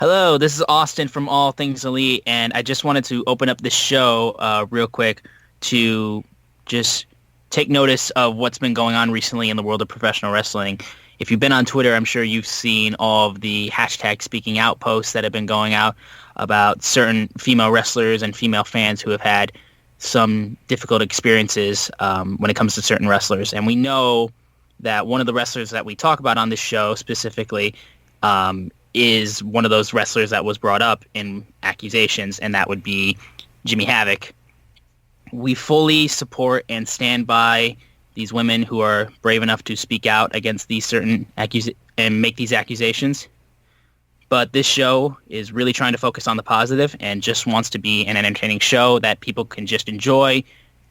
Hello, this is Austin from All Things Elite, and I just wanted to open up the show real quick to just take notice of what's been going on recently in the world of professional wrestling. If you've been on Twitter, I'm sure you've seen all of the hashtag speaking out posts that have been going out about certain female wrestlers and female fans who have had some difficult experiences when it comes to certain wrestlers. And we know that one of the wrestlers that we talk about on this show specifically is one of those wrestlers that was brought up in accusations, and that would be Jimmy Havoc. We fully support and stand by these women who are brave enough to speak out against these certain and make these accusations. But this show is really trying to focus on the positive and just wants to be an entertaining show that people can just enjoy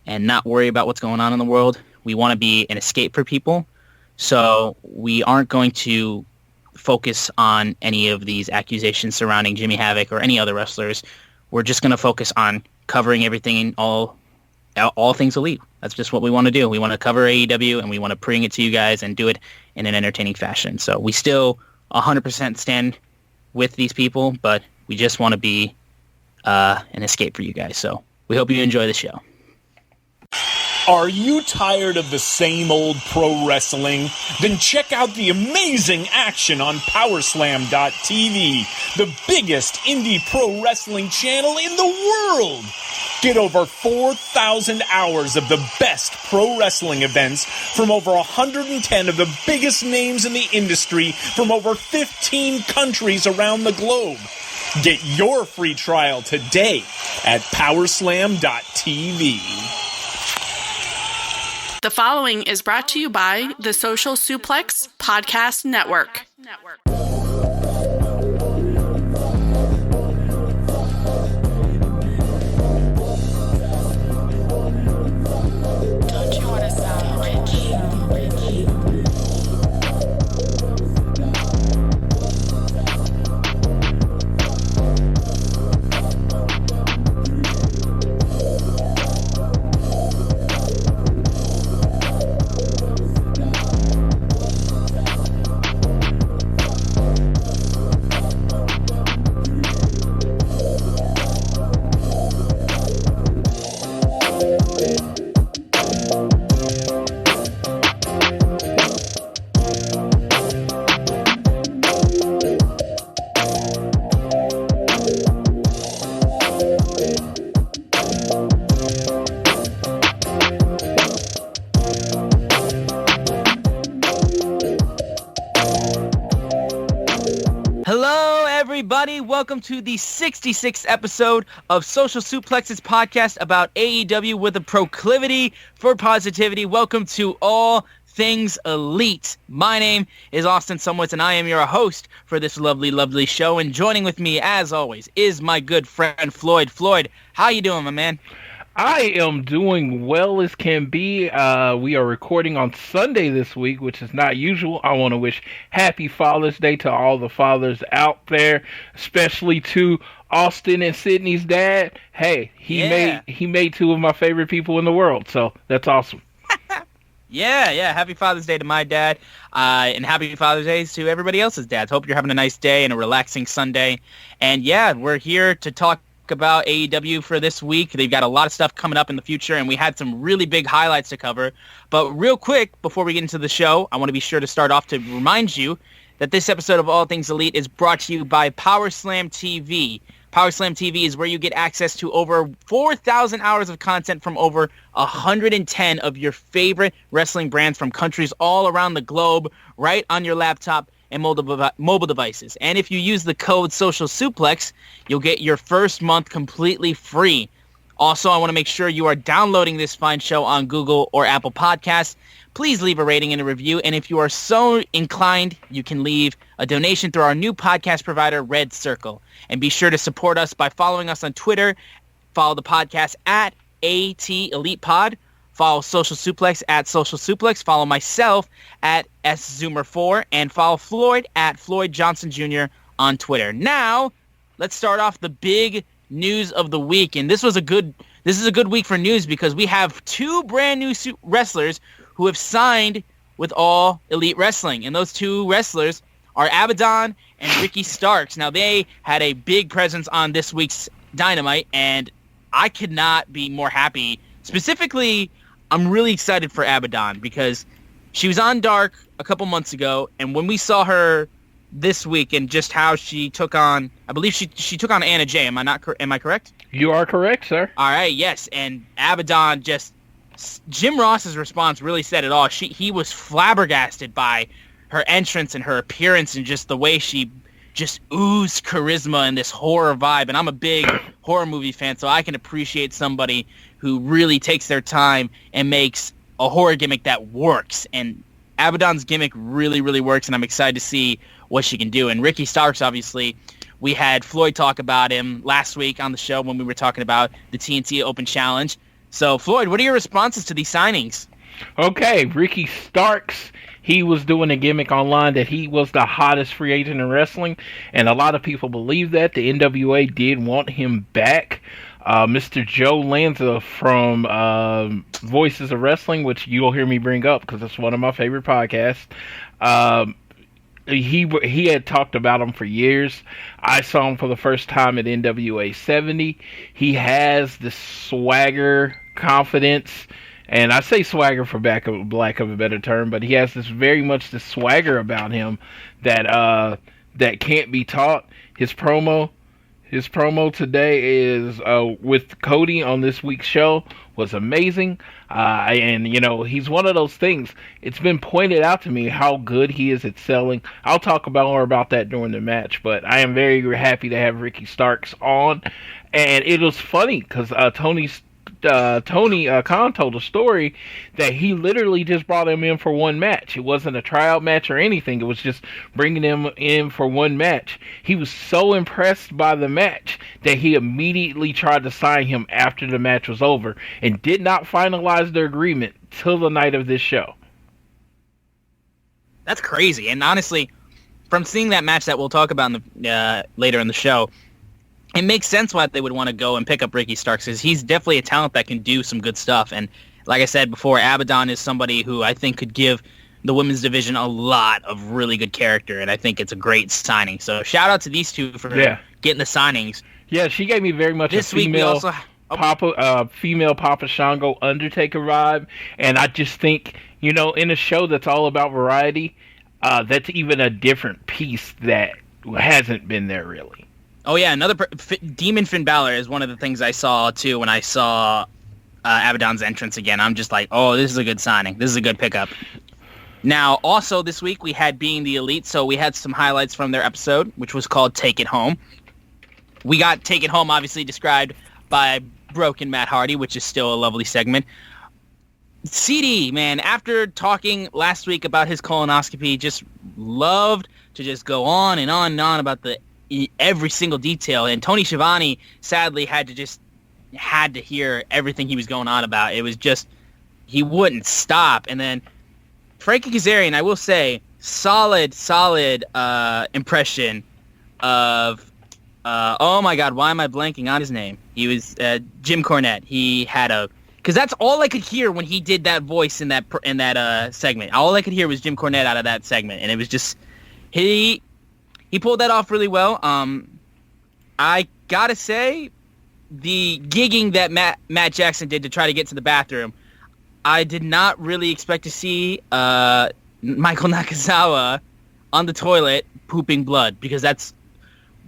and not worry about what's going on in the world. We want to be an escape for people. So we aren't going to focus on any of these accusations surrounding Jimmy Havoc or any other wrestlers. We're just going to focus on covering everything in all things Elite. That's just what we want to do. We want to cover AEW, and we want to bring it to you guys and do it in an entertaining fashion. So we still 100% stand with these people, but we just want to be an escape for you guys. So we hope you enjoy the show. Are you tired of the same old pro wrestling? Then check out the amazing action on Powerslam.tv, the biggest indie pro wrestling channel in the world. Get over 4,000 hours of the best pro wrestling events from over 110 of the biggest names in the industry from over 15 countries around the globe. Get your free trial today at Powerslam.tv. The following is brought to you by the Social Suplex Podcast Network. Don't you want to sound rich? Welcome to the 66th episode of Social Suplex's podcast about AEW with a proclivity for positivity. Welcome to All Things Elite. My name is Austin Sumwitz, and I am your host for this lovely, lovely show. And joining with me, as always, is my good friend Floyd. Floyd, how you doing, my man? I am doing well as can be. We are recording on Sunday this week, which is not usual. I want to wish happy Father's Day to all the fathers out there, especially to Austin and Sydney's dad. Hey, he made two of my favorite people in the world, so that's awesome. Yeah. Happy Father's Day to my dad, and happy Father's Day to everybody else's dads. Hope you're having a nice day and a relaxing Sunday. And yeah, we're here to talk about AEW for this week. They've got a lot of stuff coming up in the future, and we had some really big highlights to cover. But real quick, before we get into the show, I want to be sure to start off to remind you that this episode of All Things Elite is brought to you by Powerslam TV. Powerslam TV is where you get access to over 4,000 hours of content from over 110 of your favorite wrestling brands from countries all around the globe, right on your laptop and mobile devices. And if you use the code Social Suplex, you'll get your first month completely free. Also, I want to make sure you are downloading this fine show on Google or Apple Podcasts. Please leave a rating and a review. And if you are so inclined, you can leave a donation through our new podcast provider, Red Circle. And be sure to support us by following us on Twitter. Follow the podcast at AT Elite Pod. Follow Social Suplex at Social Suplex. Follow myself at SZoomer4. And follow Floyd at Floyd Johnson Jr. on Twitter. Now, let's start off the big news of the week. And this is a good week for news because we have two brand new wrestlers who have signed with All Elite Wrestling. And those two wrestlers are Abaddon and Ricky Starks. Now, they had a big presence on this week's Dynamite, and I could not be more happy. Specifically, I'm really excited for Abaddon because she was on Dark a couple months ago, and when we saw her this week and just how she took on, I believe she took on Anna Jay. Am I correct? You are correct, sir. All right, yes, and Abaddon Jim Ross's response really said it all. He was flabbergasted by her entrance and her appearance and just the way she just oozed charisma and this horror vibe. And I'm a big horror movie fan, so I can appreciate somebody who really takes their time and makes a horror gimmick that works. And Abaddon's gimmick really, really works, and I'm excited to see what she can do. And Ricky Starks, obviously, we had Floyd talk about him last week on the show when we were talking about the TNT Open Challenge. So, Floyd, what are your responses to these signings? Okay, Ricky Starks, he was doing a gimmick online that he was the hottest free agent in wrestling, and a lot of people believe that. The NWA did want him back. Mr. Joe Lanza from Voices of Wrestling, which you'll hear me bring up because it's one of my favorite podcasts, he had talked about him for years. I saw him for the first time at NWA 70. He has the swagger, confidence, and I say swagger for lack of a better term, but he has this very much the swagger about him that can't be taught. His promo today is with Cody on this week's show was amazing. And, he's one of those things. It's been pointed out to me how good he is at selling. I'll talk more about that during the match, but I am very happy to have Ricky Starks on. And it was funny because Tony Khan told a story that he literally just brought him in for one match. It wasn't a tryout match or anything. It was just bringing him in for one match. He was so impressed by the match that he immediately tried to sign him after the match was over and did not finalize the agreement till the night of this show. That's crazy. And honestly, from seeing that match that we'll talk about later in the show, it makes sense why they would want to go and pick up Ricky Starks because he's definitely a talent that can do some good stuff. And like I said before, Abaddon is somebody who I think could give the women's division a lot of really good character, and I think it's a great signing. So shout out to these two for getting the signings. Yeah, she gave me very much this a female female Papa Shango Undertaker vibe, and I just think, in a show that's all about variety, that's even a different piece that hasn't been there really. Oh, yeah, Demon Finn Balor is one of the things I saw, too, when I saw Abaddon's entrance again. I'm just like, oh, this is a good signing. This is a good pickup. Now, also this week, we had Being the Elite, so we had some highlights from their episode, which was called Take It Home. We got Take It Home, obviously, described by Broken Matt Hardy, which is still a lovely segment. CD, man, after talking last week about his colonoscopy, just loved to just go on and on and on about every single detail, and Tony Schiavone sadly had to hear everything he was going on about. It was just, he wouldn't stop. And then Frankie Kazarian, I will say, solid impression of oh my god, why am I blanking on his name? He was Jim Cornette. He had because that's all I could hear when he did that voice in that segment. All I could hear was Jim Cornette out of that segment, and it was just he pulled that off really well. I gotta say, the gigging that Matt Jackson did to try to get to the bathroom, I did not really expect to see Michael Nakazawa on the toilet pooping blood, because that's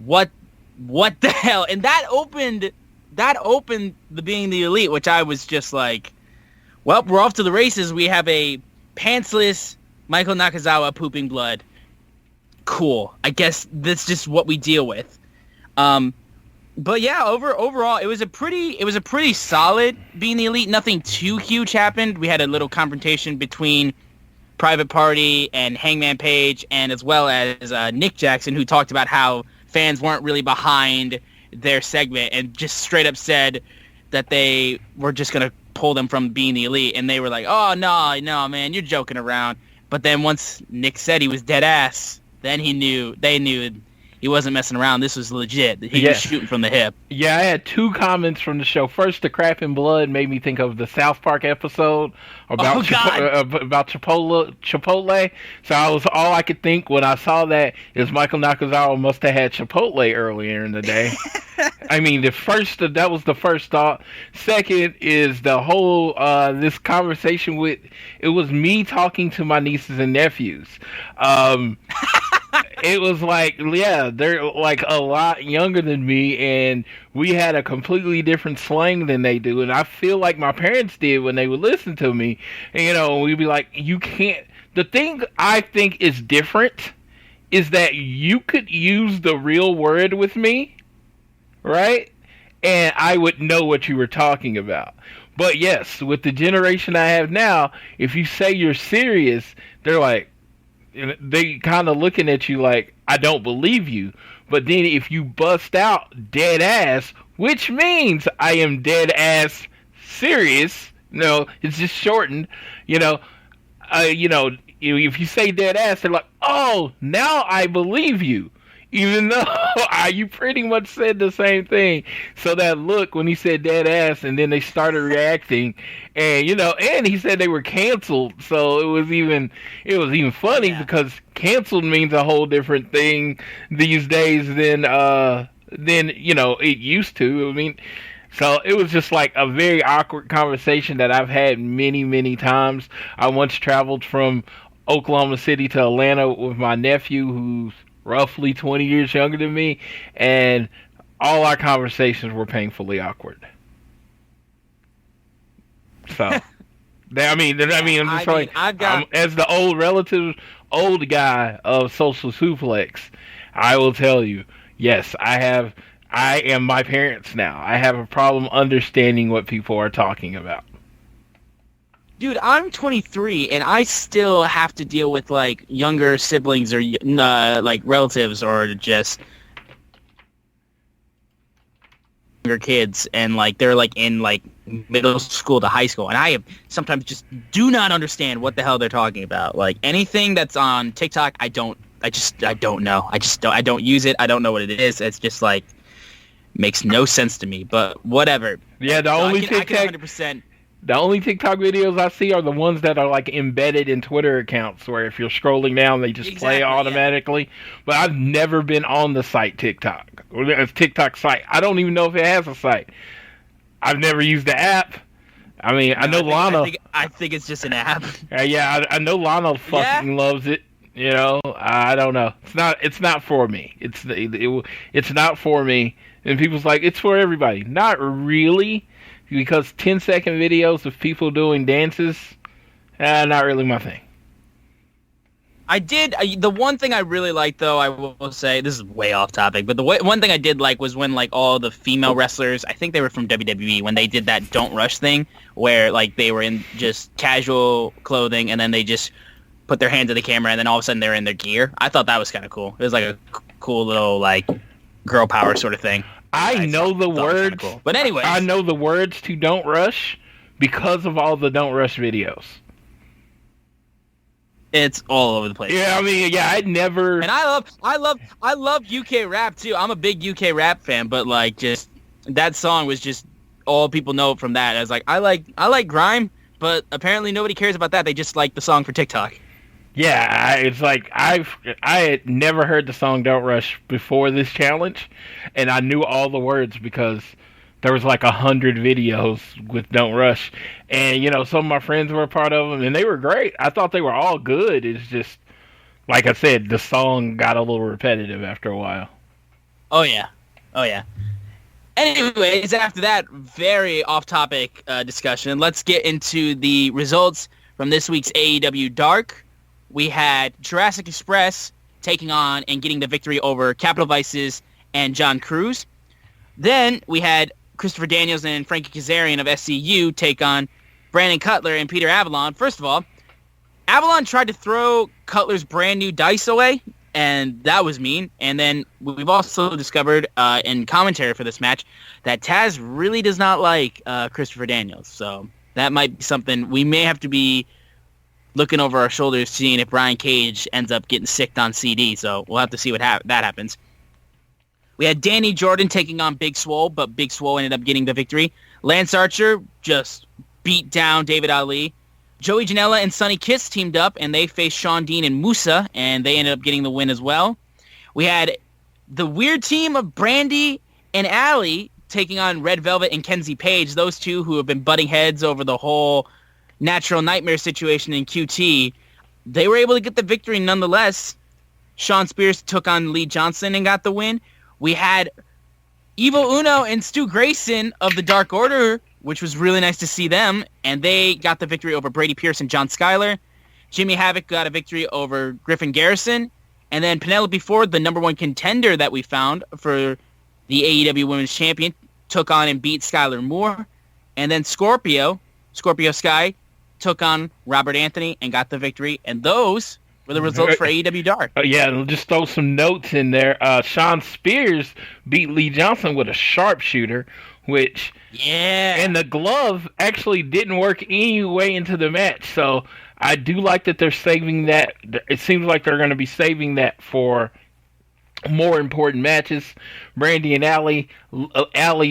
what the hell. And that opened the Being the Elite, which I was just like, well, we're off to the races. We have a pantsless Michael Nakazawa pooping blood. Cool. I guess that's just what we deal with. But yeah, overall, it was a pretty solid Being the Elite. Nothing too huge happened. We had a little confrontation between Private Party and Hangman Page, and as well as Nick Jackson, who talked about how fans weren't really behind their segment and just straight up said that they were just going to pull them from Being the Elite, and they were like, oh, no, man, you're joking around. But then once Nick said he was dead ass, then they knew he wasn't messing around. This was legit. He was shooting from the hip. Yeah, I had 2 comments from the show. First, the crap in blood made me think of the South Park episode about Chipotle. So all I could think when I saw that is Michael Nakazawa must have had Chipotle earlier in the day. I mean, that was the first thought. Second is the whole this conversation it was me talking to my nieces and nephews. It was like, yeah, they're like a lot younger than me, and we had a completely different slang than they do. And I feel like my parents did when they would listen to me. And, we'd be like, you can't. The thing I think is different is that you could use the real word with me, right? And I would know what you were talking about. But yes, with the generation I have now, if you say you're serious, they're like, they kind of looking at you like, I don't believe you. But then if you bust out dead ass, which means I am dead ass serious, it's just shortened, if you say dead ass, they're like, oh, now I believe you. Even though you pretty much said the same thing. So that look when he said dead ass, and then they started reacting, and and he said they were canceled. So it was even funny because canceled means a whole different thing these days than it used to. I mean, so it was just like a very awkward conversation that I've had many, many times. I once traveled from Oklahoma City to Atlanta with my nephew, who's roughly 20 years younger than me, and all our conversations were painfully awkward. So, I'm just like, as the old guy of Social Suplex, I will tell you, yes, I am my parents now. I have a problem understanding what people are talking about. Dude, I'm 23, and I still have to deal with, like, younger siblings or, like, relatives or just younger kids, and, like, they're, like, in, like, middle school to high school, and I sometimes just do not understand what the hell they're talking about. Like, anything that's on TikTok, I don't know. I don't use it. I don't know what it is. It's just, like, makes no sense to me, but whatever. Yeah, I can 100%... The only TikTok videos I see are the ones that are like embedded in Twitter accounts, where if you're scrolling down, they just play automatically. Yeah. But I've never been on the site TikTok. It's TikTok site. I don't even know if it has a site. I've never used the app. I mean, I know Lana. I think it's just an app. I know Lana fucking loves it. I don't know. It's not for me. It's not for me. And people's like, it's for everybody. Not really. Because 10-second videos of people doing dances, not really my thing. The one thing I really liked, though, I will say, this is way off topic, but the one thing I did like was when, like, all the female wrestlers, I think they were from WWE, when they did that Don't Rush thing, where, like, they were in just casual clothing, and then they just put their hand to the camera, and then all of a sudden they're in their gear. I thought that was kind of cool. It was like a cool little, like, girl power sort of thing. I know the words, cool. But anyways, I know the words to Don't Rush because of all the Don't Rush videos. It's all over the place. Yeah, I mean, I'd never. And I love UK rap too. I'm a big UK rap fan, but like, just that song was just all people know from that. I was like, I like grime, but apparently nobody cares about that. They just like the song for TikTok. Yeah, it's like I had never heard the song Don't Rush before this challenge, and I knew all the words because there was like 100 videos with Don't Rush, and some of my friends were a part of them, and they were great. I thought they were all good. It's just, like I said, the song got a little repetitive after a while. Oh yeah. Anyways, after that very off-topic discussion, let's get into the results from this week's AEW Dark. We had Jurassic Express taking on and getting the victory over Capital Vices and John Cruz. Then we had Christopher Daniels and Frankie Kazarian of SCU take on Brandon Cutler and Peter Avalon. First of all, Avalon tried to throw Cutler's brand new dice away, and that was mean. And then we've also discovered in commentary for this match that Taz really does not like Christopher Daniels. So that might be something we may have to be looking over our shoulders, seeing if Brian Cage ends up getting sicked on CD. So we'll have to see what that happens. We had Danny Jordan taking on Big Swole, but Big Swole ended up getting the victory. Lance Archer just beat down David Ali. Joey Janela and Sonny Kiss teamed up, and they faced Sean Dean and Musa, and they ended up getting the win as well. We had the weird team of Brandy and Allie taking on Red Velvet and Kenzie Page, those two who have been butting heads over the whole Natural Nightmare situation in QT. They were able to get the victory nonetheless. Sean Spears took on Lee Johnson and got the win. We had Evil Uno and Stu Grayson of the Dark Order, which was really nice to see them, and they got the victory over Brady Pierce and John Schuyler. Jimmy Havoc got a victory over Griffin Garrison, and then Penelope Ford, the number one contender that we found for the AEW Women's Champion, took on and beat Skylar Moore. And then Scorpio Sky, took on Robert Anthony and got the victory. And those were the results for AEW Dark. Yeah, just throw some notes in there. Sean Spears beat Lee Johnson with a sharpshooter, which... Yeah. And the glove actually didn't work any way into the match. So I do like that they're saving that. It seems like they're going to be saving that for more important matches. Brandy and Allie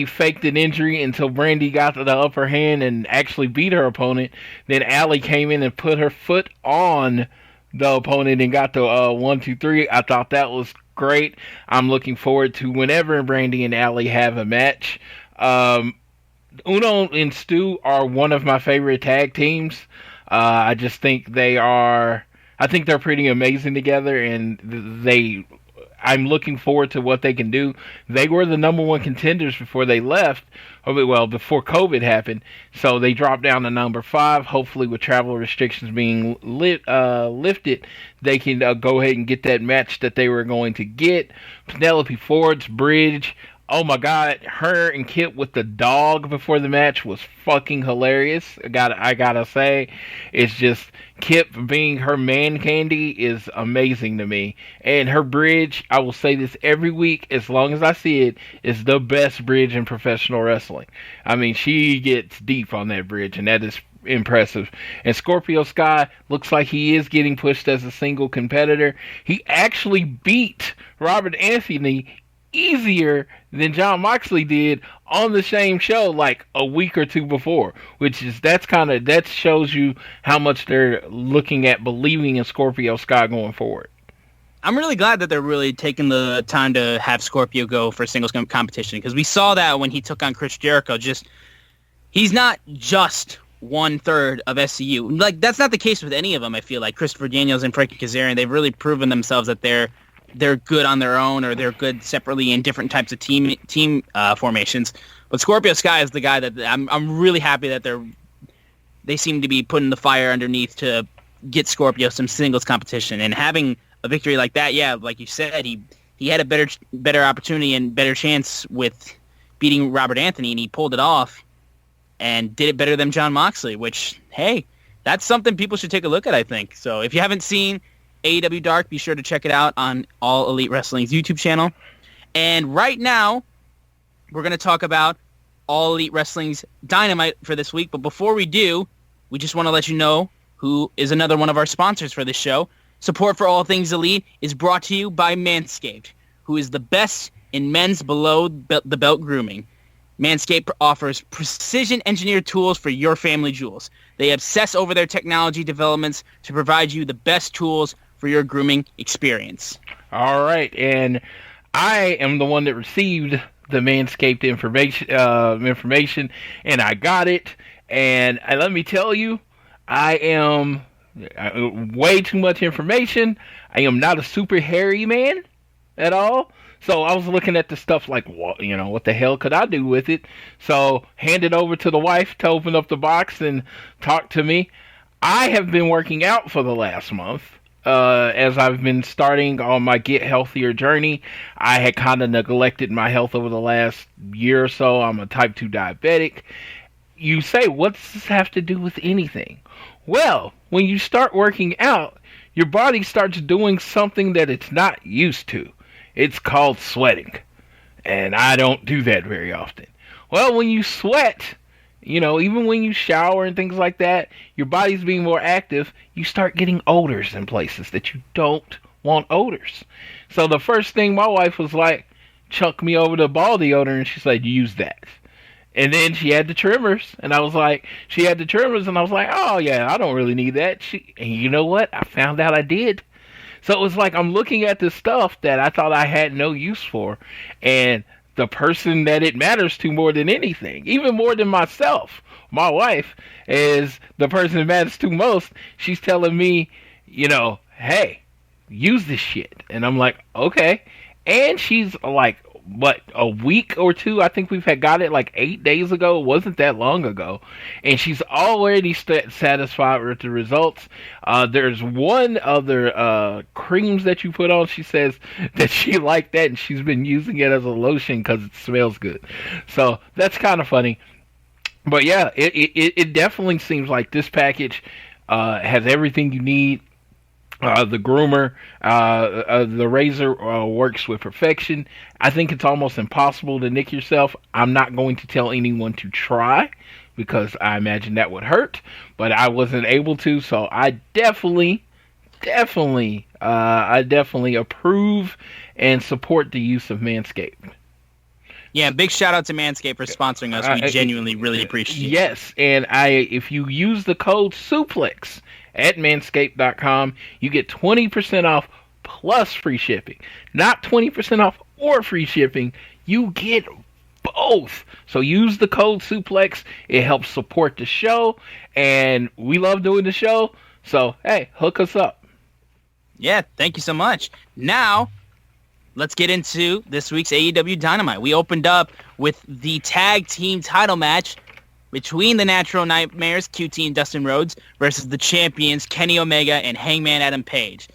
faked an injury until Brandy got the upper hand and actually beat her opponent. Then Allie came in and put her foot on the opponent and got the 1, 2, 3. I thought that was great. I'm looking forward to whenever Brandy and Allie have a match. Uno and Stu are one of my favorite tag teams. I just think they're pretty amazing together, and I'm looking forward to what they can do. They were the number one contenders before they left, before COVID happened, so they dropped down to number 5. Hopefully with travel restrictions being lifted, they can go ahead and get that match that they were going to get. Penelope Ford's bridge, oh my God, her and Kip with the dog before the match was fucking hilarious. I gotta say, it's just Kip being her man candy is amazing to me. And her bridge, I will say this every week as long as I see it, is the best bridge in professional wrestling. I mean, she gets deep on that bridge, and that is impressive. And Scorpio Sky looks like he is getting pushed as a single competitor. He actually beat Robert Anthony easier than John Moxley did on the same show like a week or two before, that shows you how much they're looking at believing in Scorpio Sky going forward. I'm really glad that they're really taking the time to have Scorpio go for singles competition, because we saw that when he took on Chris Jericho. He's not just 1/3 of SCU. Like, that's not the case with any of them. I feel like Christopher Daniels and Frankie Kazarian, they've really proven themselves that they're good on their own, or they're good separately in different types of team formations. But Scorpio Sky is the guy that I'm really happy that they seem to be putting the fire underneath to get Scorpio some singles competition, and having a victory like that. Yeah, like you said, he had a better opportunity and better chance with beating Robert Anthony, and he pulled it off and did it better than John Moxley. Which, hey, that's something people should take a look at, I think. So if you haven't seen AEW Dark, be sure to check it out on All Elite Wrestling's YouTube channel. And right now, we're going to talk about All Elite Wrestling's Dynamite for this week. But before we do, we just want to let you know who is another one of our sponsors for this show. Support for All Things Elite is brought to you by Manscaped, who is the best in men's below-the-belt grooming. Manscaped offers precision-engineered tools for your family jewels. They obsess over their technology developments to provide you the best tools for your grooming experience. All right, and I am the one that received the Manscaped information, and I got it. And let me tell you, I am way too much information. I am not a super hairy man at all. So I was looking at the stuff like, what the hell could I do with it? So handed over to the wife to open up the box and talk to me. I have been working out for the last month. As I've been starting on my Get Healthier journey. I had kind of neglected my health over the last year or so. I'm a type 2 diabetic. You say, what's this have to do with anything? Well, when you start working out, your body starts doing something that it's not used to. It's called sweating. And I don't do that very often. Well, when you sweat, even when you shower and things like that, your body's being more active, you start getting odors in places that you don't want odors. So the first thing my wife was like, chucked me over the ball deodorant, and she said, use that. And then she had the trimmers, and I was like, oh yeah, I don't really need that. And you know what? I found out I did. So it was like I'm looking at this stuff that I thought I had no use for, and the person that it matters to more than anything, even more than myself, my wife, is the person it matters to most. She's telling me, hey, use this shit. And I'm like, okay. And she's like, what, a week or two? I think we've got it like 8 days ago. It wasn't that long ago. And she's already satisfied with the results. There's one other creams that you put on. She says that she liked that, and she's been using it as a lotion because it smells good. So that's kind of funny. But yeah, it definitely seems like this package has everything you need. The groomer, the razor works with perfection. I think it's almost impossible to nick yourself. I'm not going to tell anyone to try because I imagine that would hurt, but I wasn't able to, so I definitely approve and support the use of Manscaped. Yeah, big shout out to Manscaped for sponsoring us. We genuinely really appreciate it. Yes, and if you use the code SUPLEX at manscaped.com, you get 20% off plus free shipping. Not 20% off or free shipping. You get both. So use the code SUPLEX. It helps support the show, and we love doing the show. So, hey, hook us up. Yeah, thank you so much. Now, let's get into this week's AEW Dynamite. We opened up with the tag team title match between the Natural Nightmares, QT and Dustin Rhodes, versus the champions, Kenny Omega and Hangman Adam Page.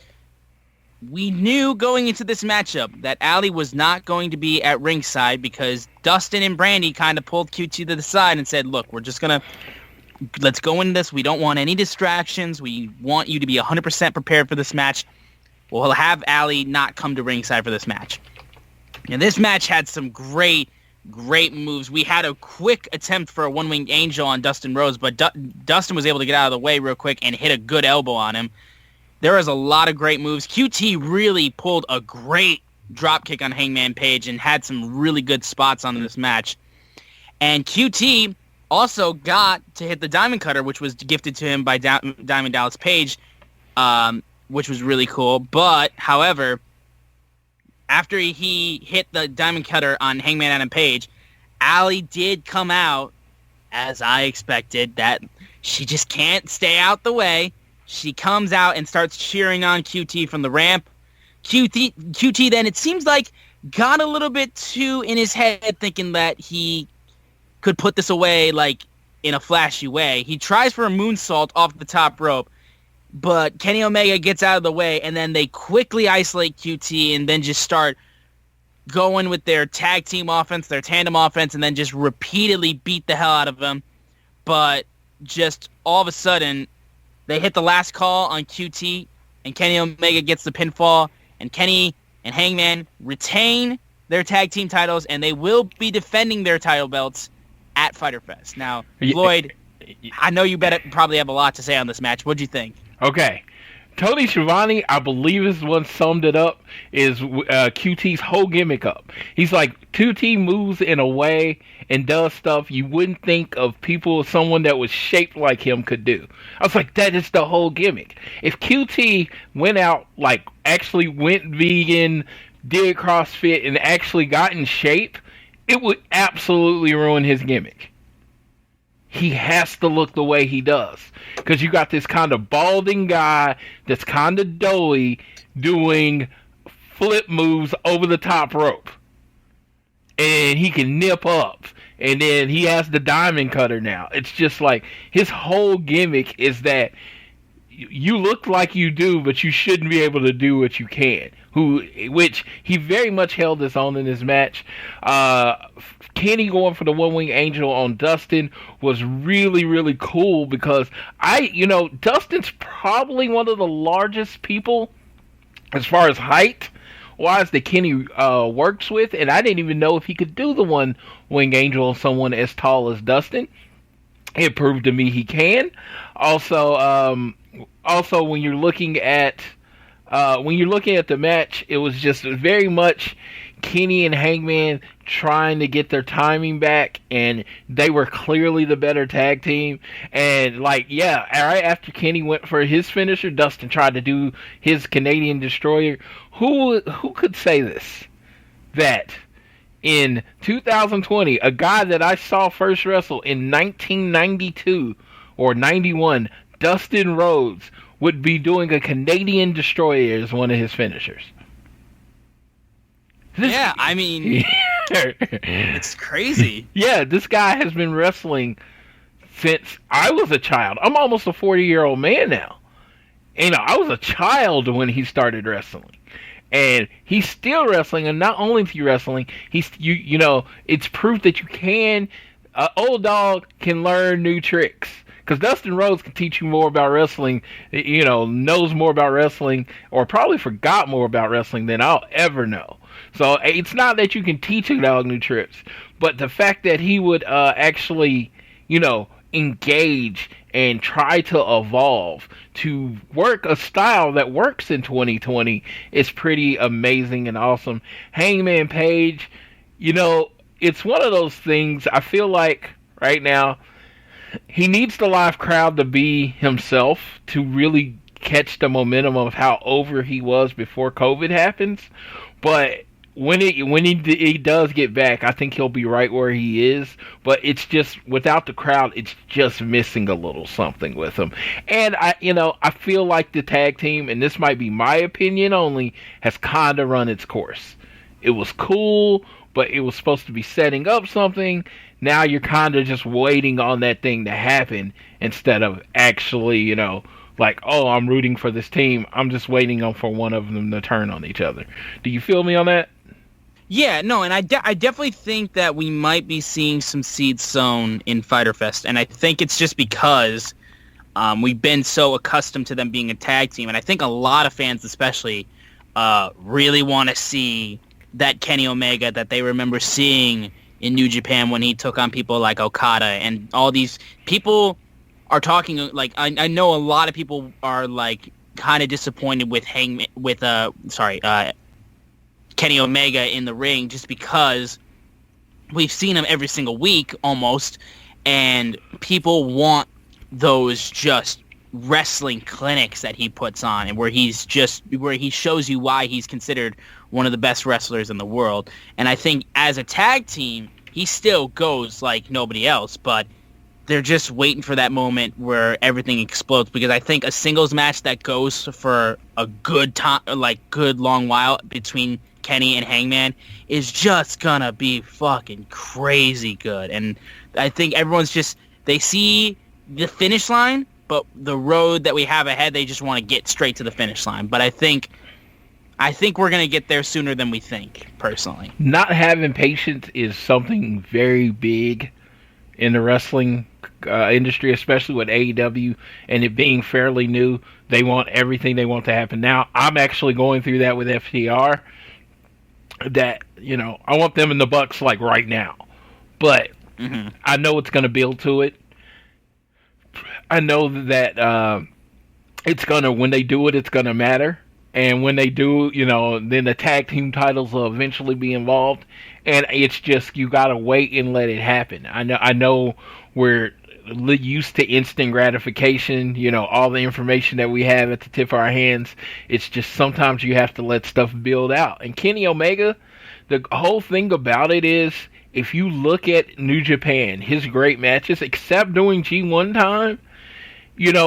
We knew going into this matchup that Allie was not going to be at ringside because Dustin and Brandy kind of pulled QT to the side and said, look, let's go into this. We don't want any distractions. We want you to be 100% prepared for this match. We'll have Allie not come to ringside for this match. And this match had some great moves. We had a quick attempt for a one-winged angel on Dustin Rhodes, but Dustin was able to get out of the way real quick and hit a good elbow on him. There was a lot of great moves. QT really pulled a great dropkick on Hangman Page and had some really good spots on this match. And QT also got to hit the Diamond Cutter, which was gifted to him by Diamond Dallas Page, which was really cool. But, however, after he hit the Diamond Cutter on Hangman Adam Page, Allie did come out, as I expected, that she just can't stay out the way. She comes out and starts cheering on QT from the ramp. QT then, it seems like, got a little bit too in his head, thinking that he could put this away, like, in a flashy way. He tries for a moonsault off the top rope, but Kenny Omega gets out of the way, and then they quickly isolate QT and then just start going with their tag team offense, their tandem offense, and then just repeatedly beat the hell out of him. But just all of a sudden, they hit the last call on QT, and Kenny Omega gets the pinfall, and Kenny and Hangman retain their tag team titles, and they will be defending their title belts at Fyter Fest. Now, Floyd, I know you probably have a lot to say on this match. What'd you think? Okay. Tony Schiavone, I believe is the one summed it up, is QT's whole gimmick up. He's like, QT moves in a way and does stuff you wouldn't think of someone that was shaped like him could do. I was like, that is the whole gimmick. If QT went out, like, actually went vegan, did CrossFit, and actually got in shape, it would absolutely ruin his gimmick. He has to look the way he does. Because you got this kind of balding guy that's kind of doughy doing flip moves over the top rope. And he can nip up. And then he has the Diamond Cutter now. It's just like his whole gimmick is that you look like you do, but you shouldn't be able to do what you can. Which he very much held his own in this match. Kenny going for the one-wing angel on Dustin was really, really cool because Dustin's probably one of the largest people as far as height-wise that Kenny works with, and I didn't even know if he could do the one-wing angel on someone as tall as Dustin. It proved to me he can. Also, when you're looking at the match, it was just very much Kenny and Hangman trying to get their timing back, and they were clearly the better tag team. And right after Kenny went for his finisher, Dustin tried to do his Canadian Destroyer. Who could say this? That in 2020, a guy that I saw first wrestle in 1992 or 91, Dustin Rhodes, would be doing a Canadian Destroyer as one of his finishers. Yeah, I mean, it's crazy. Yeah, this guy has been wrestling since I was a child. I'm almost a 40-year-old man now. And I was a child when he started wrestling. And he's still wrestling, and not only is he wrestling, it's proof that you can, old dog can learn new tricks. Because Dustin Rhodes can teach you more about wrestling, knows more about wrestling, or probably forgot more about wrestling than I'll ever know. So it's not that you can teach a dog new tricks, but the fact that he would actually, engage and try to evolve to work a style that works in 2020 is pretty amazing and awesome. Hangman Page, it's one of those things, I feel like right now, he needs the live crowd to be himself to really catch the momentum of how over he was before COVID happens. But when he does get back, I think he'll be right where he is. But it's just, without the crowd, it's just missing a little something with him. And I feel like the tag team, and this might be my opinion only, has kind of run its course. It was cool, but it was supposed to be setting up something. Now you're kind of just waiting on that thing to happen instead of actually, I'm rooting for this team. I'm just waiting for one of them to turn on each other. Do you feel me on that? Yeah, no, and I definitely think that we might be seeing some seeds sown in Fyter Fest, and I think it's just because we've been so accustomed to them being a tag team, and I think a lot of fans especially really want to see that Kenny Omega that they remember seeing in New Japan when he took on people like Okada, and all these people are talking, I know a lot of people are kind of disappointed with Kenny Omega in the ring, just because we've seen him every single week almost, and people want those just wrestling clinics that he puts on, and where he shows you why he's considered one of the best wrestlers in the world. And I think as a tag team, he still goes like nobody else, but they're just waiting for that moment where everything explodes, because I think a singles match that goes for a good time, good long while between Kenny and Hangman is just gonna be fucking crazy good. And I think everyone's they see the finish line, but the road that we have ahead, they just want to get straight to the finish line. But I think we're gonna get there sooner than we think, personally. Not having patience is something very big in the wrestling industry, especially with AEW and it being fairly new. They want everything they want to happen now. I'm actually going through that with FTR. That, I want them in the Bucks right now. But I know it's going to build to it. I know that it's going to, when they do it, it's going to matter. And when they do, then the tag team titles will eventually be involved. And it's just, you got to wait and let it happen. I know we're used to instant gratification, all the information that we have at the tip of our hands. It's just sometimes you have to let stuff build out. And Kenny Omega, the whole thing about it is, if you look at New Japan, his great matches, except during G1 time,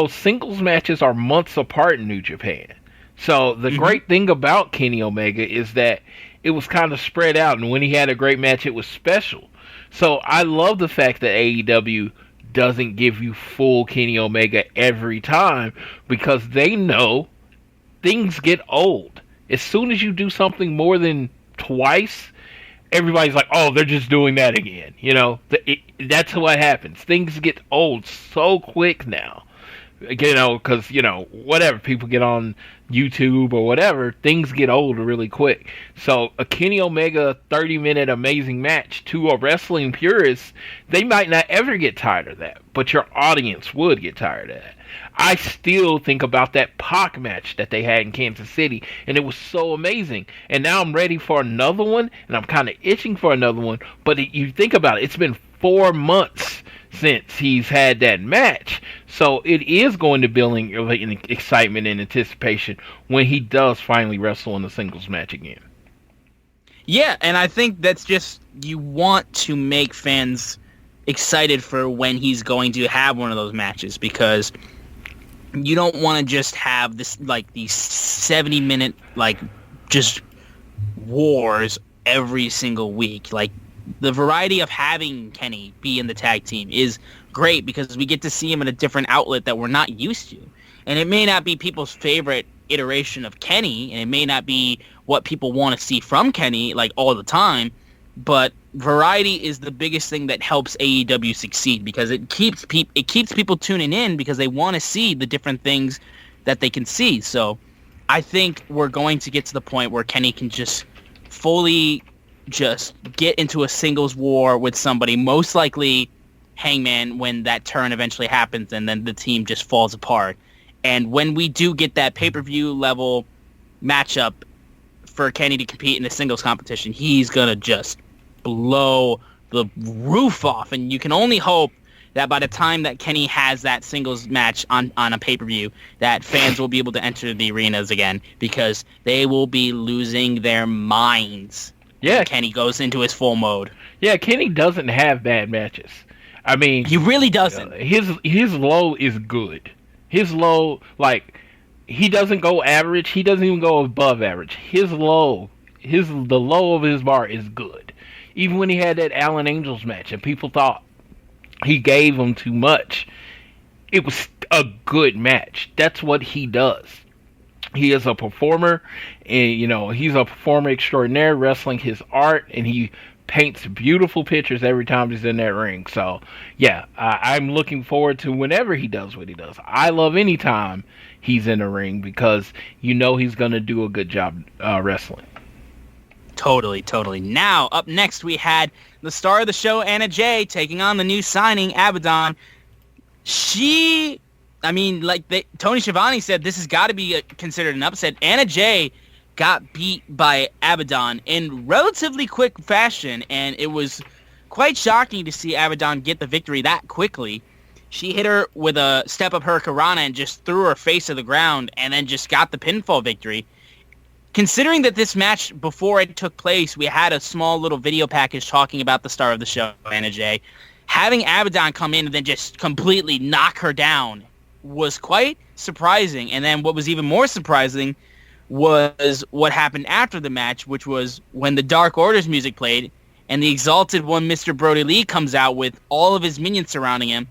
singles matches are months apart in New Japan. So the great thing about Kenny Omega is that it was kind of spread out, and when he had a great match, it was special. So I love the fact that AEW doesn't give you full Kenny Omega every time, because they know things get old. As soon as you do something more than twice, everybody's like, oh, they're just doing that again. That's what happens. Things get old so quick now Because, whatever, people get on YouTube or whatever, things get old really quick. So a Kenny Omega 30-minute amazing match to a wrestling purist, they might not ever get tired of that, but your audience would get tired of that. I still think about that Pac match that they had in Kansas City, and it was so amazing. And now I'm ready for another one, and I'm kind of itching for another one. But you think about it, it's been 4 months since he's had that match. So it is going to build in excitement and anticipation when he does finally wrestle in a singles match again. Yeah, and I think that's just, you want to make fans excited for when he's going to have one of those matches, because you don't want to just have this, like, these 70-minute, like, just wars every single week. Like, the variety of having Kenny be in the tag team is great because we get to see him in a different outlet that we're not used to. And it may not be people's favorite iteration of Kenny, and it may not be what people want to see from Kenny, like, all the time, but variety is the biggest thing that helps AEW succeed, because it keeps people tuning in because they want to see the different things that they can see. So I think we're going to get to the point where Kenny can just fully just get into a singles war with somebody, most likely Hangman, when that turn eventually happens, and then the team just falls apart. And when we do get that pay-per-view level matchup for Kenny to compete in the singles competition, he's going to just blow the roof off. And you can only hope that by the time that Kenny has that singles match on a pay-per-view, that fans will be able to enter the arenas again, because they will be losing their minds. Yeah, Kenny goes into his full mode. Yeah, Kenny doesn't have bad matches. I mean, he really doesn't. His low is good. His low, like, he doesn't go average. He doesn't even go above average. The low of his bar is good. Even when he had that Allen Angels match and people thought he gave him too much, it was a good match. That's what he does. He is a performer, and he's a performer extraordinaire, wrestling his art, and he paints beautiful pictures every time he's in that ring. So, yeah, I'm looking forward to whenever he does what he does. I love any time he's in the ring because he's going to do a good job wrestling. Totally. Now, up next, we had the star of the show, Anna Jay, taking on the new signing, Abaddon. Tony Schiavone said this has got to be considered an upset. Anna Jay got beat by Abaddon in relatively quick fashion, and it was quite shocking to see Abaddon get the victory that quickly. She hit her with a step-up hurricanrana and just threw her face to the ground, and then just got the pinfall victory. Considering that this match, before it took place, we had a small little video package talking about the star of the show, Anna Jay, having Abaddon come in and then just completely knock her down was quite surprising. And then what was even more surprising was what happened after the match, which was when the Dark Order's music played and the Exalted One, Mr. Brody Lee, comes out with all of his minions surrounding him.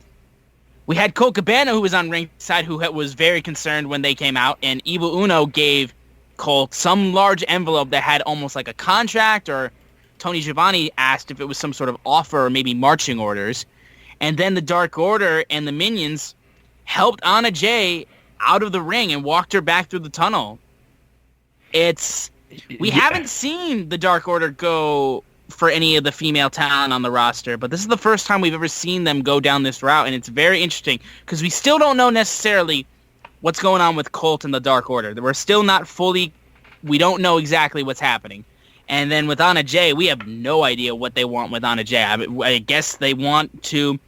We had Colt Cabana, who was on ringside, who was very concerned when they came out, and Evil Uno gave Colt some large envelope that had almost like a contract, or Tony Schiavone asked if it was some sort of offer or maybe marching orders. And then the Dark Order and the minions helped Anna Jay out of the ring and walked her back through the tunnel. We haven't seen the Dark Order go for any of the female talent on the roster, but this is the first time we've ever seen them go down this route, and it's very interesting because we still don't know necessarily what's going on with Colt and the Dark Order. We're still not we don't know exactly what's happening. And then with Anna Jay, we have no idea what they want with Anna Jay. I guess they want to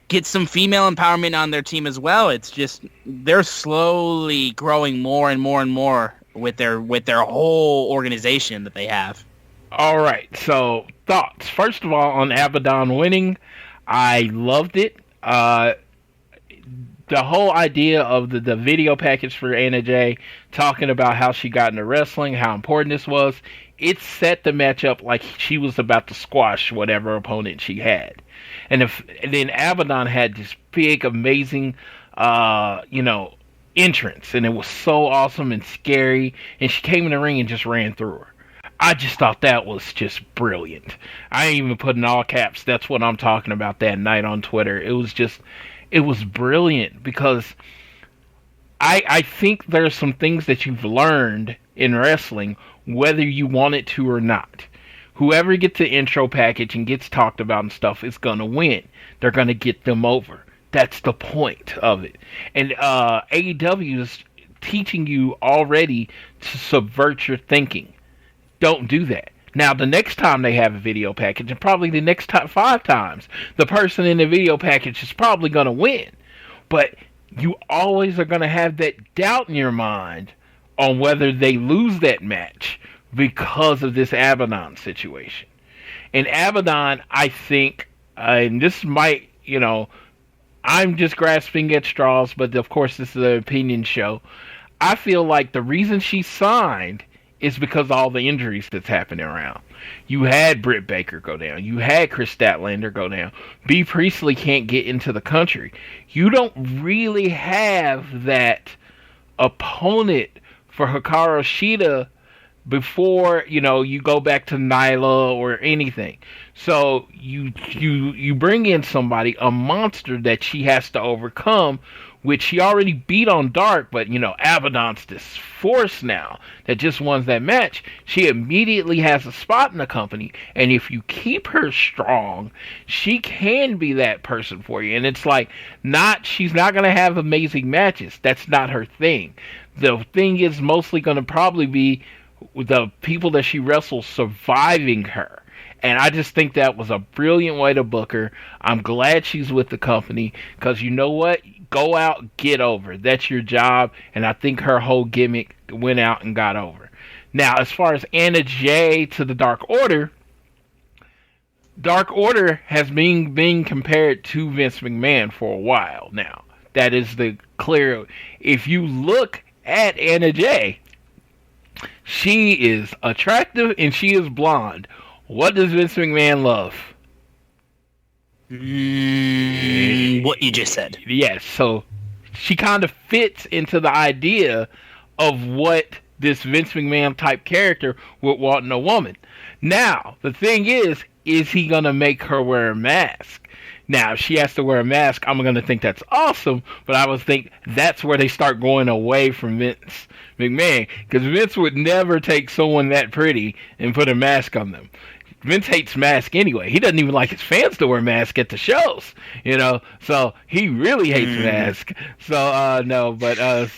get some female empowerment on their team as well. It's just they're slowly growing more and more and more with their whole organization that they have. All right, so thoughts. First of all, on Abaddon winning, I loved it. The whole idea of the video package for Anna Jay, talking about how she got into wrestling, how important this was, it set the match up like she was about to squash whatever opponent she had. And then Abaddon had this big, amazing, entrance, and it was so awesome and scary, and she came in the ring and just ran through her. I just thought that was just brilliant. I ain't even put in all caps. That's what I'm talking about that night on Twitter. It was brilliant because I think there's some things that you've learned in wrestling, whether you want it to or not. Whoever gets the intro package and gets talked about and stuff is going to win. They're going to get them over. That's the point of it. And AEW is teaching you already to subvert your thinking. Don't do that. Now, the next time they have a video package, and probably the next 5 times, the person in the video package is probably going to win. But you always are going to have that doubt in your mind on whether they lose that match because of this Abaddon situation. And Abaddon, I think, and this might, I'm just grasping at straws, but of course this is an opinion show. I feel like the reason she signed is because of all the injuries that's happening around. You had Britt Baker go down. You had Chris Statlander go down. B. Priestley can't get into the country. You don't really have that opponent for Hikaru Shida before, you go back to Nyla or anything. So you bring in somebody, a monster that she has to overcome, which she already beat on Dark, but, Abaddon's this force now that just won that match. She immediately has a spot in the company, and if you keep her strong, she can be that person for you. And it's like, she's not going to have amazing matches. That's not her thing. The thing is mostly going to probably be the people that she wrestles surviving her. And I just think that was a brilliant way to book her. I'm glad she's with the company, because you know what? Go out, get over. That's your job. And I think her whole gimmick went out and got over. Now, as far as Anna Jay to the Dark Order has been being compared to Vince McMahon for a while now. That is the clear. If you look at Anna Jay, she is attractive and she is blonde. What does Vince McMahon love? What you just said. Yes, so she kind of fits into the idea of what this Vince McMahon type character would want in a woman. Now, the thing is he going to make her wear a mask? Now, if she has to wear a mask, I'm going to think that's awesome, but I would think that's where they start going away from Vince McMahon, because Vince would never take someone that pretty and put a mask on them. Vince hates masks anyway. He doesn't even like his fans to wear masks at the shows, so he really hates masks. So, no, but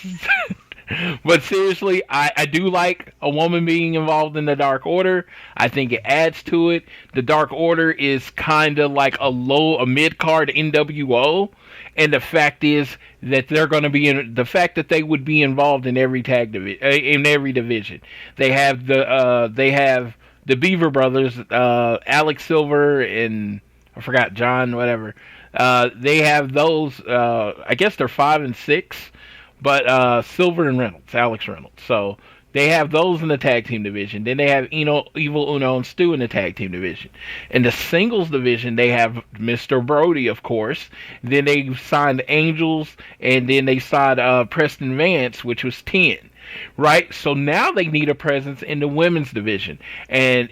but seriously, I do like a woman being involved in the Dark Order. I think it adds to it. The Dark Order is kind of like a mid-card NWO, and the fact is that they're going to be the fact that they would be involved in every division. They have the Beaver Brothers, Alex Silver and I forgot John, whatever. They have those. I guess they're 5 and 6. But Silver and Alex Reynolds. So they have those in the tag team division. Then they have Evil Uno and Stu in the tag team division. In the singles division, they have Mr. Brody, of course. Then they signed Angels, and then they signed Preston Vance, which was 10. Right? So now they need a presence in the women's division. And,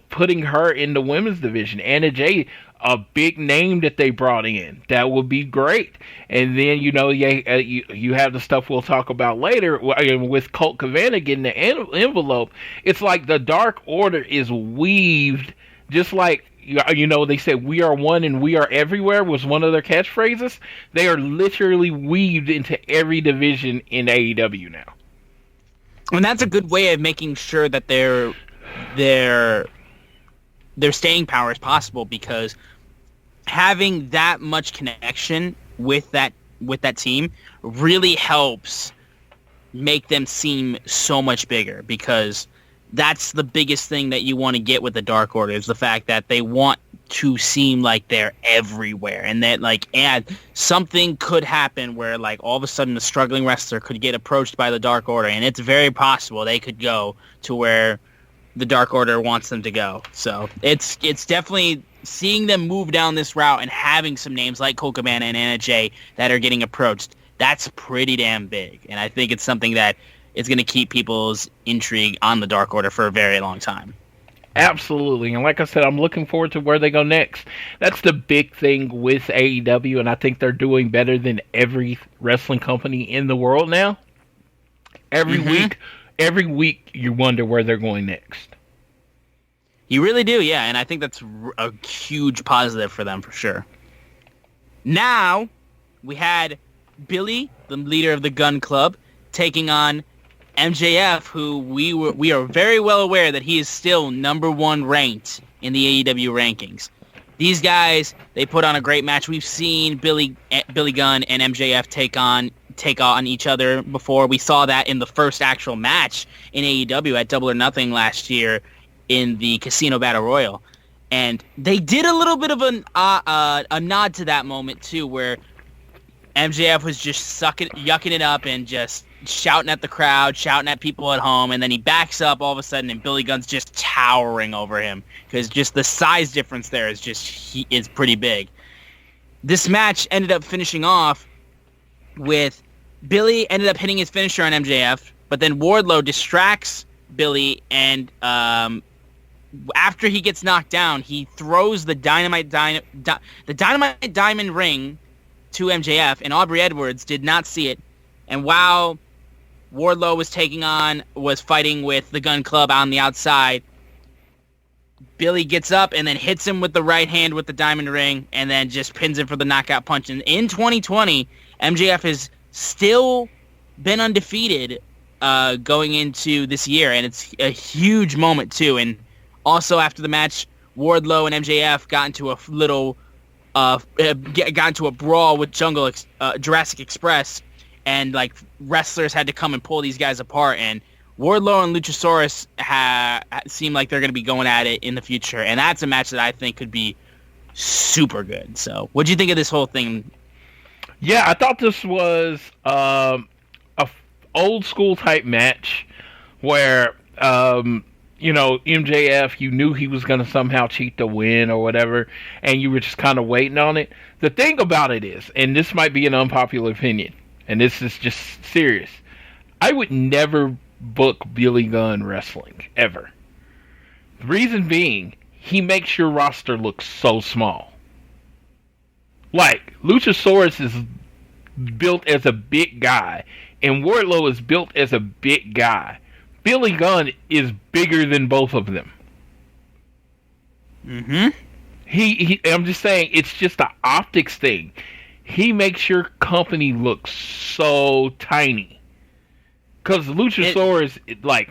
putting her in the women's division, Anna Jay, a big name that they brought in. That would be great. And then, you have the stuff we'll talk about later with Colt Cabana getting the envelope. It's like the Dark Order is weaved, just like, they said, "We are one and we are everywhere" was one of their catchphrases. They are literally weaved into every division in AEW now. And that's a good way of making sure that their staying power is possible, because having that much connection with that team really helps make them seem so much bigger, because that's the biggest thing that you want to get with the Dark Order, is the fact that they want to seem like they're everywhere, and that something could happen where all of a sudden a struggling wrestler could get approached by the Dark Order, and it's very possible they could go to where the Dark Order wants them to go. So it's definitely seeing them move down this route and having some names like Colt Cabana and Anna Jay that are getting approached. That's pretty damn big, and I think it's something that is going to keep people's intrigue on the Dark Order for a very long time. Absolutely. And like I said, I'm looking forward to where they go next. That's the big thing with AEW, and I think they're doing better than every wrestling company in the world now. Every week you wonder where they're going next. You really do, yeah, and I think that's a huge positive for them for sure. Now, we had Billy, the leader of the Gun Club, taking on MJF, who we are very well aware that he is still number 1 ranked in the AEW rankings. These guys, they put on a great match. We've seen Billy Gunn and MJF take on each other before. We saw that in the first actual match in AEW at Double or Nothing last year in the Casino Battle Royal. And they did a little bit of a nod to that moment too, where MJF was just yucking it up and just shouting at the crowd, shouting at people at home, and then he backs up all of a sudden, and Billy Gunn's just towering over him because just the size difference there is pretty big. This match ended up finishing off with Billy ended up hitting his finisher on MJF, but then Wardlow distracts Billy, and after he gets knocked down, he throws the dynamite diamond ring to MJF, and Aubrey Edwards did not see it. And while Wardlow was fighting with the Gun Club on the outside, Billy gets up and then hits him with the right hand with the diamond ring and then just pins him for the knockout punch. And in 2020, MJF has still been undefeated going into this year, and it's a huge moment too. And also after the match, Wardlow and MJF got into a brawl with Jurassic Express, and like wrestlers had to come and pull these guys apart, and Wardlow and Luchasaurus seem like they're going to be going at it in the future, and that's a match that I think could be super good. So what do you think of this whole thing? Yeah, I thought this was a old school type match where MJF, you knew he was going to somehow cheat the win or whatever, and you were just kind of waiting on it. The thing about it is, and this might be an unpopular opinion, and this is just serious, I would never book Billy Gunn wrestling, ever. The reason being, he makes your roster look so small. Like, Luchasaurus is built as a big guy, and Wardlow is built as a big guy. Billy Gunn is bigger than both of them. I'm just saying, it's just an optics thing. He makes your company look so tiny. Because Luchasaurus,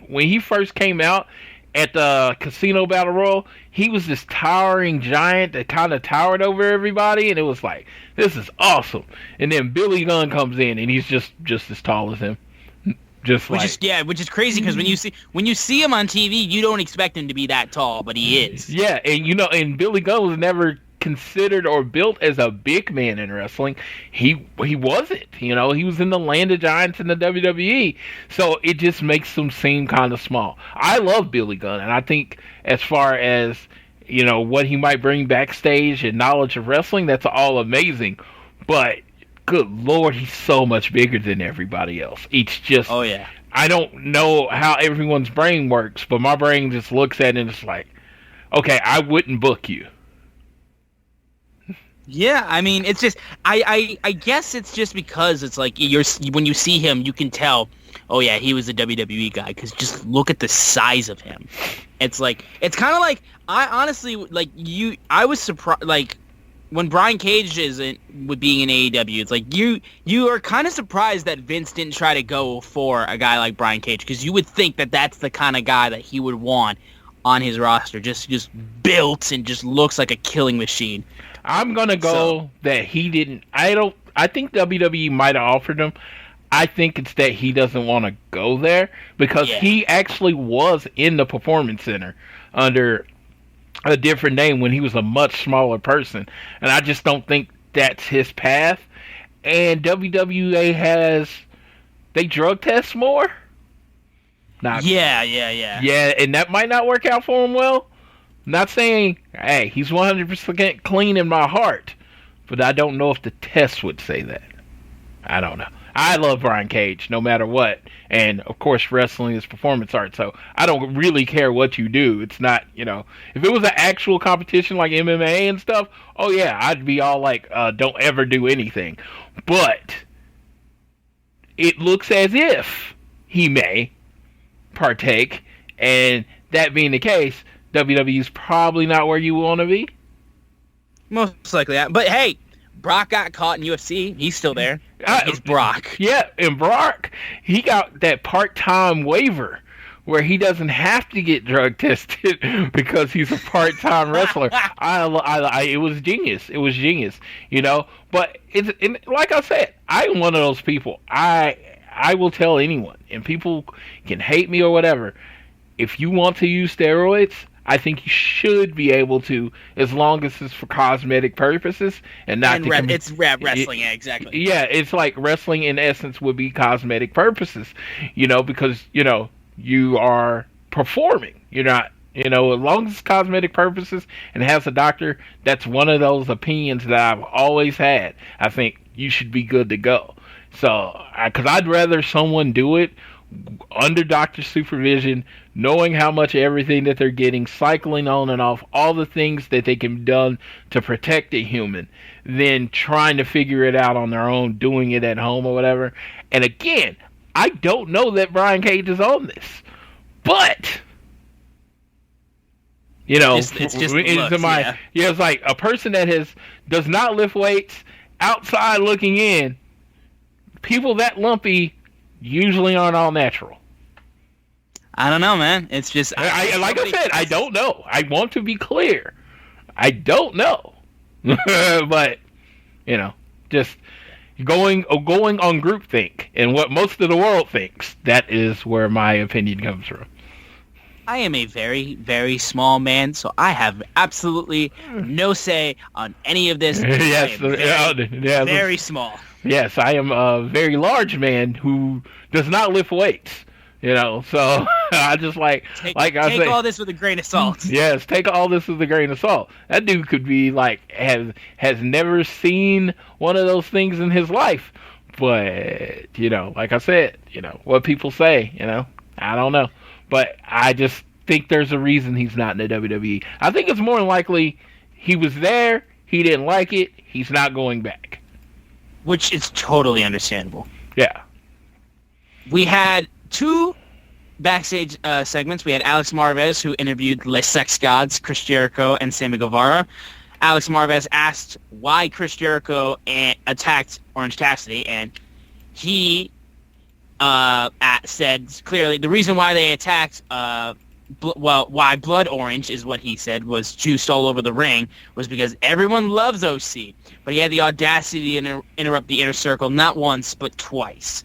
when he first came out at the Casino Battle Royal, he was this towering giant that kind of towered over everybody, and it was like, this is awesome. And then Billy Gunn comes in, and he's just as tall as him. Which is crazy, because when you see him on TV, you don't expect him to be that tall, but he is. Yeah, and Billy Gunn was never considered or built as a big man in wrestling. He wasn't. He was in the land of giants in the WWE, so it just makes him seem kind of small. I love Billy Gunn, and I think as far as what he might bring backstage and knowledge of wrestling, that's all amazing. But good Lord, he's so much bigger than everybody else. It's just, oh yeah. I don't know how everyone's brain works, but my brain just looks at it and it's like, okay, I wouldn't book you. Yeah, I mean, it's just, I guess it's just because it's like, when you see him, you can tell, oh yeah, he was a WWE guy, because just look at the size of him. It's like, it's kind of like, I was surprised, like, when Brian Cage isn't with being in AEW, it's like, you are kind of surprised that Vince didn't try to go for a guy like Brian Cage, because you would think that that's the kind of guy that he would want on his roster, just built and just looks like a killing machine. I'm gonna go that he didn't. I think WWE might have offered him. I think it's that he doesn't want to go there, because he actually was in the Performance Center under a different name when he was a much smaller person, and I just don't think that's his path. And WWE they drug test more. Yeah, and that might not work out for him well. Not saying, hey, he's 100% clean in my heart, but I don't know if the test would say that. I don't know. I love Brian Cage no matter what. And, of course, wrestling is performance art, so I don't really care what you do. It's not, if it was an actual competition like MMA and stuff, oh, yeah, I'd be all like, don't ever do anything. But it looks as if he may partake, and that being the case, WWE's probably not where you want to be. Most likely. But, hey, Brock got caught in UFC. He's still there. It's Brock. Yeah, and Brock, he got that part-time waiver where he doesn't have to get drug tested because he's a part-time wrestler. It was genius. It was genius, But like I said, I'm one of those people. I will tell anyone, and people can hate me or whatever. If you want to use steroids, I think you should be able to, as long as it's for cosmetic purposes and not. And it's wrestling, yeah, exactly. Yeah, it's like wrestling in essence would be cosmetic purposes, because you are performing. You're not, as long as it's cosmetic purposes and has a doctor. That's one of those opinions that I've always had. I think you should be good to go. So, because I'd rather someone do it under doctor supervision, knowing how much everything that they're getting, cycling on and off, all the things that they can be done to protect a human, than trying to figure it out on their own, doing it at home or whatever. And again, I don't know that Brian Cage is on this, but it's like a person that does not lift weights, outside looking in, people that lumpy usually aren't all natural. I don't know, man. It's just I don't know. I want to be clear. I don't know. But just going on groupthink and what most of the world thinks, that is where my opinion comes from. I am a very, very small man, so I have absolutely no say on any of this. Yes, very small. Yes, I am a very large man who does not lift weights. So I just take all this with a grain of salt. Yes, take all this with a grain of salt. That dude could be like has never seen one of those things in his life. But like I said, what people say, I don't know. But I just think there's a reason he's not in the WWE. I think it's more than likely he was there, he didn't like it, he's not going back. Which is totally understandable. Yeah. We had two backstage segments. We had Alex Marvez, who interviewed Les Sex Gods, Chris Jericho, and Sammy Guevara. Alex Marvez asked why Chris Jericho attacked Orange Cassidy, and he said clearly the reason why they attacked, why Blood Orange is what he said was juiced all over the ring, was because everyone loves OC, but he had the audacity to interrupt the Inner Circle not once but twice.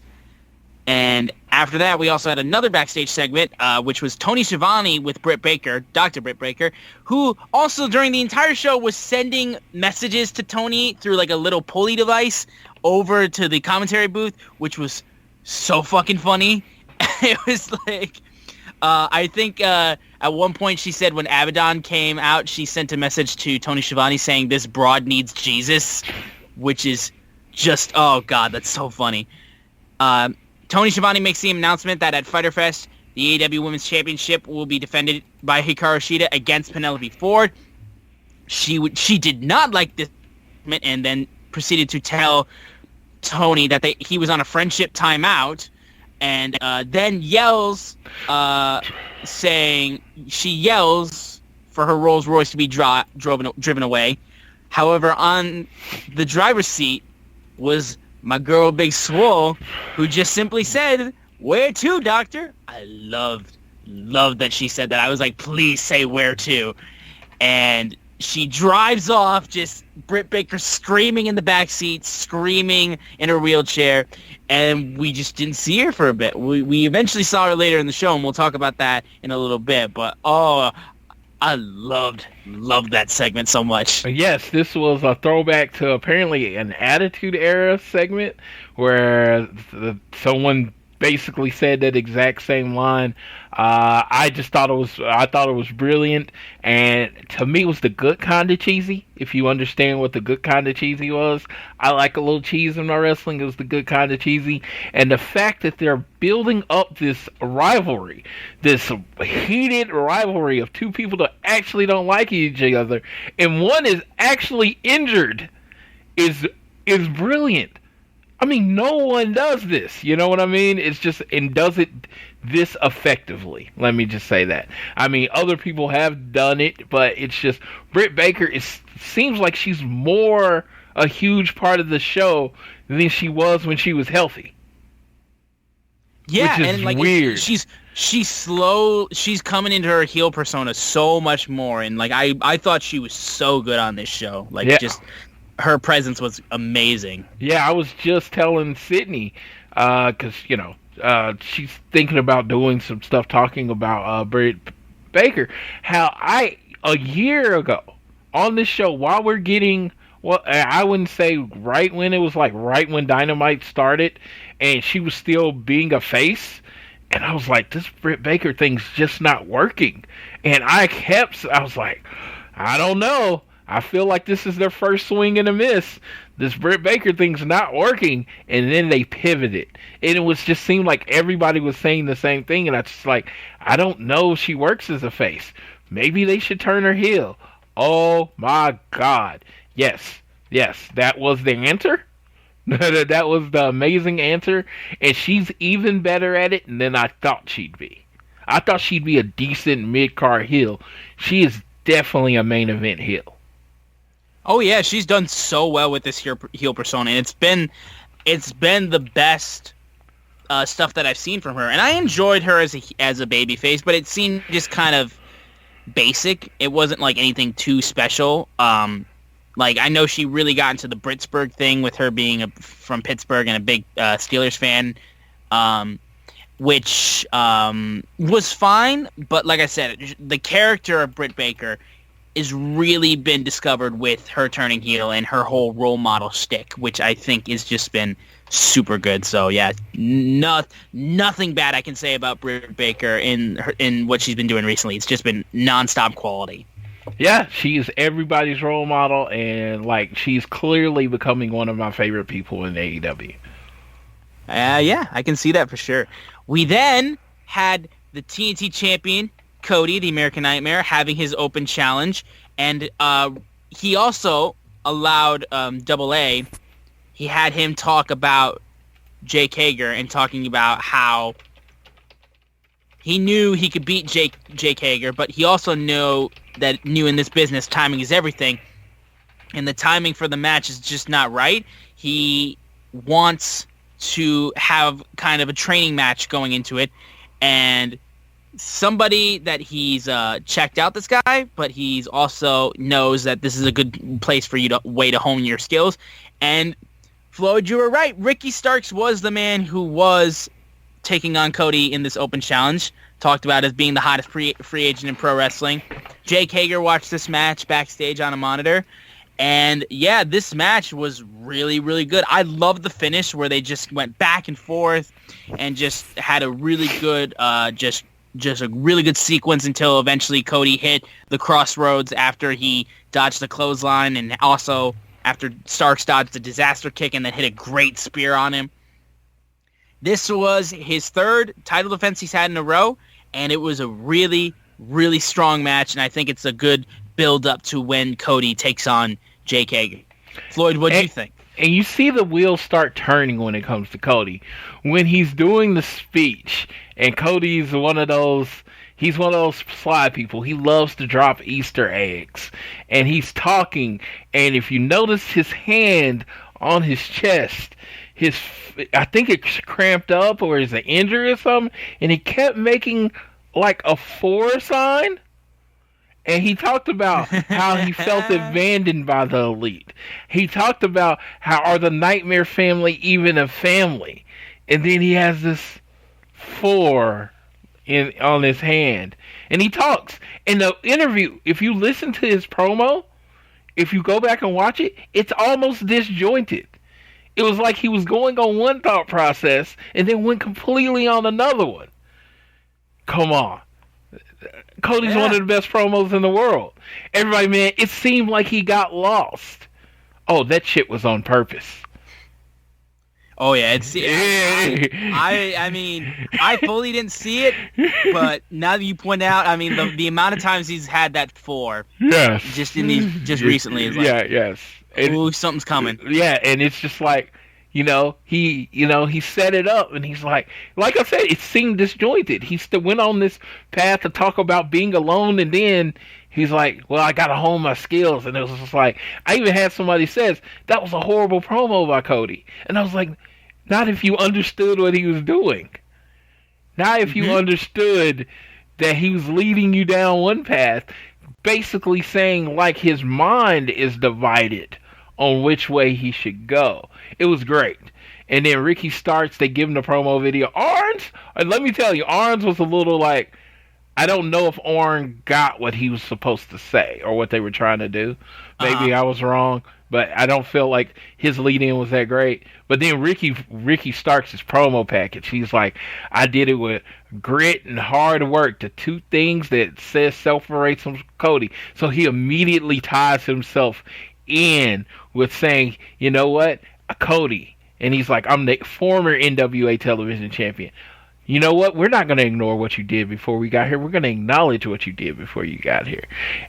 And after that, we also had another backstage segment, which was Tony Schiavone with Britt Baker, Dr. Britt Baker, who also during the entire show was sending messages to Tony through like a little pulley device over to the commentary booth, which was so fucking funny. It was like, I think at one point she said when Abaddon came out, she sent a message to Tony Schiavone saying, "This broad needs Jesus," which is just, oh God, that's so funny. Tony Schiavone makes the announcement that at Fyter Fest, the AEW Women's Championship will be defended by Hikaru Shida against Penelope Ford. She did not like this and then proceeded to tell Tony that he was on a friendship timeout, and then yells, saying she yells for her Rolls Royce to be driven away. However, on the driver's seat was my girl Big Swole, who just simply said, "Where to, doctor?" I loved that she said that. I was like, please say where to. And she drives off, just Britt Baker screaming in the back seat, screaming in her wheelchair, and we just didn't see her for a bit. We eventually saw her later in the show, and we'll talk about that in a little bit. But I loved that segment so much. Yes, this was a throwback to apparently an Attitude Era segment where someone basically said that exact same line. I thought it was brilliant, and to me, it was the good kind of cheesy. If you understand what the good kind of cheesy was, I like a little cheese in my wrestling. It was the good kind of cheesy, and the fact that they're building up this rivalry, this heated rivalry of two people that actually don't like each other, and one is actually injured, is brilliant. I mean, no one does this. You know what I mean? It's just, and does it this effectively. Let me just say that. I mean, other people have done it, but it's just, Britt Baker seems like she's more a huge part of the show than she was when she was healthy. Yeah, which is and like weird. She's slow. She's coming into her heel persona so much more, and like I thought she was so good on this show. Like just her presence was amazing. Yeah, I was just telling Sydney, because she's thinking about doing some stuff talking about Britt Baker. How a year ago on this show, while we're getting, well, I wouldn't say right when Dynamite started, and she was still being a face, and I was like, this Britt Baker thing's just not working, and I was like, I don't know. I feel like this is their first swing and a miss. This Britt Baker thing's not working. And then they pivoted. And it just seemed like everybody was saying the same thing. And I just like, I don't know if she works as a face. Maybe they should turn her heel. Oh my God. Yes, that was the answer. That was the amazing answer. And she's even better at it than I thought she'd be. I thought she'd be a decent mid-card heel. She is definitely a main event heel. Oh yeah, she's done so well with this heel persona, and it's been the best stuff that I've seen from her. And I enjoyed her as a babyface, but it seemed just kind of basic. It wasn't like anything too special. Like I know she really got into the Britsburg thing with her being from Pittsburgh and a big Steelers fan, which was fine. But like I said, the character of Britt Baker is really been discovered with her turning heel and her whole role model shtick, which I think has just been super good. So yeah, nothing bad I can say about Britt Baker in what she's been doing recently. It's just been nonstop quality. Yeah, she's everybody's role model, and like she's clearly becoming one of my favorite people in AEW. Yeah, I can see that for sure. We then had the TNT champion Cody, the American Nightmare, having his open challenge, and he also allowed Double A. He had him talk about Jake Hager and talking about how he knew he could beat Jake Hager, but he also knew in this business timing is everything, and the timing for the match is just not right. He wants to have kind of a training match going into it, and somebody that he's checked out this guy, but he's also knows that this is a good place for you to hone your skills. And Floyd, you were right. Ricky Starks was the man who was taking on Cody in this open challenge, talked about as being the hottest free agent in pro wrestling. Jake Hager watched this match backstage on a monitor, and yeah, this match was really, really good. I loved the finish where they just went back and forth and just had a really good just a really good sequence until eventually Cody hit the crossroads after he dodged the clothesline, and also after Starks dodged the disaster kick and then hit a great spear on him. This was his third title defense he's had in a row, and it was a really, really strong match, and I think it's a good build-up to when Cody takes on Jake Hager. Floyd, what do you think? And you see the wheels start turning when it comes to Cody. When he's doing the speech, and Cody's one of those sly people. He loves to drop Easter eggs. And he's talking, and if you notice his hand on his chest, I think it's cramped up or is it injury or something, and he kept making like a 4 sign. And he talked about how he felt abandoned by the Elite. He talked about how are the Nightmare family even a family? And then he has this 4 on his hand. And he talks. In the interview, if you listen to his promo, if you go back and watch it, it's almost disjointed. It was like he was going on one thought process and then went completely on another one. Come on. Cody's one of the best promos in the world. Everybody, man, it seemed like he got lost. Oh, that shit was on purpose. Oh yeah, I mean, I fully didn't see it, but now that you point out, I mean, the amount of times he's had that before, just recently, is like, yes, ooh, something's coming. Yeah, and it's just like, he set it up, and he's like I said, it seemed disjointed. He still went on this path to talk about being alone, and then he's like, well, I gotta hone my skills, and it was just like, I even had somebody says that was a horrible promo by Cody, and I was like, not if you understood what he was doing. Not if you understood that he was leading you down one path, basically saying like his mind is divided on which way he should go. It was great. And then Ricky Starks, they give him the promo video. Arns, let me tell you, Arns was a little like, I don't know if Orn got what he was supposed to say or what they were trying to do. Maybe I was wrong, but I don't feel like his lead-in was that great. But then Ricky Starks' promo package, he's like, I did it with grit and hard work, the two things that separates him from Cody. So he immediately ties himself in with saying, you know what, Cody. And he's like, I'm the former NWA television champion. You know what? We're not going to ignore what you did before we got here. We're going to acknowledge what you did before you got here.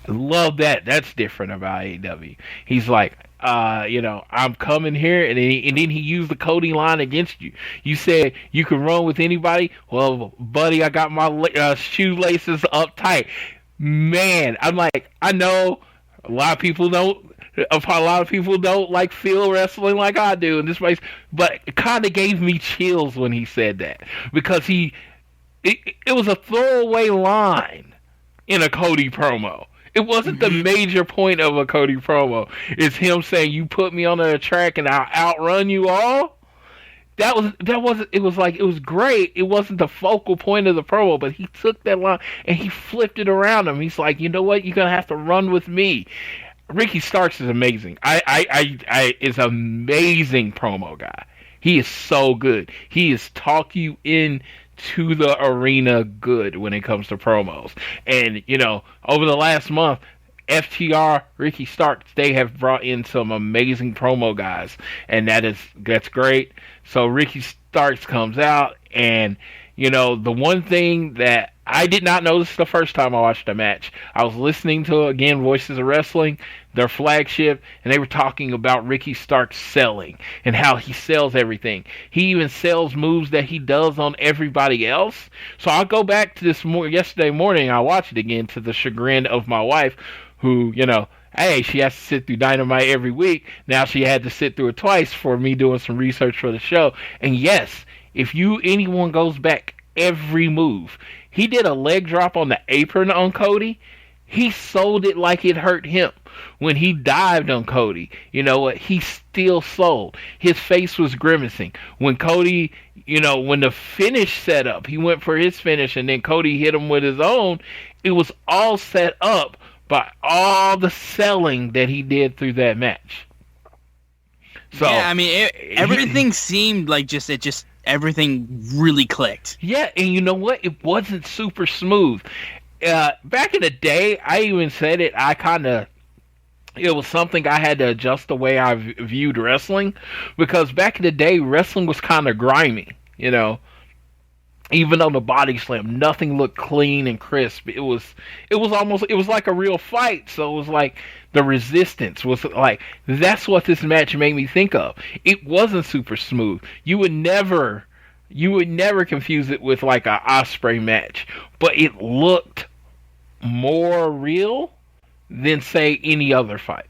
Love that. That's different about AEW. He's like, I'm coming here, and then he used the Cody line against you. You said you can run with anybody. Well, buddy, I got my shoelaces up tight. Man, I'm like, I know a lot of people don't like feel wrestling like I do in this place, but it kind of gave me chills when he said that, because it was a throwaway line in a Cody promo. It wasn't the major point of a Cody promo. It's him saying, you put me on the track and I'll outrun you all. It was great. It wasn't the focal point of the promo, but he took that line and he flipped it around him. He's like, you know what? You're going to have to run with me. Ricky Starks is amazing. Is an amazing promo guy. He is so good. He is talk you into the arena good when it comes to promos. And, over the last month, FTR, Ricky Starks, they have brought in some amazing promo guys. And that's great. So Ricky Starks comes out, and, the one thing that I did not notice the first time I watched the match. I was listening to, again, Voices of Wrestling, their flagship, and they were talking about Ricky Starks selling and how he sells everything. He even sells moves that he does on everybody else. So I'll go back to this yesterday morning, I watched it again to the chagrin of my wife, who, hey, she has to sit through Dynamite every week. Now she had to sit through it twice for me doing some research for the show. And yes, if anyone goes back, every move. He did a leg drop on the apron on Cody. He sold it like it hurt him. When he dived on Cody, you know what? He still sold. His face was grimacing. When Cody, when the finish set up, he went for his finish and then Cody hit him with his own. It was all set up by all the selling that he did through that match. So, yeah, I mean, everything seemed like everything really clicked. Yeah, and you know what? It wasn't super smooth. Back in the day, I even said it. It was something I had to adjust the way I viewed wrestling, because back in the day, wrestling was kind of grimy. Even on the body slam, nothing looked clean and crisp. It was like a real fight. So it was like the resistance was like, that's what this match made me think of. It wasn't super smooth. You would never confuse it with like a Osprey match, but it looked more real than say any other fight.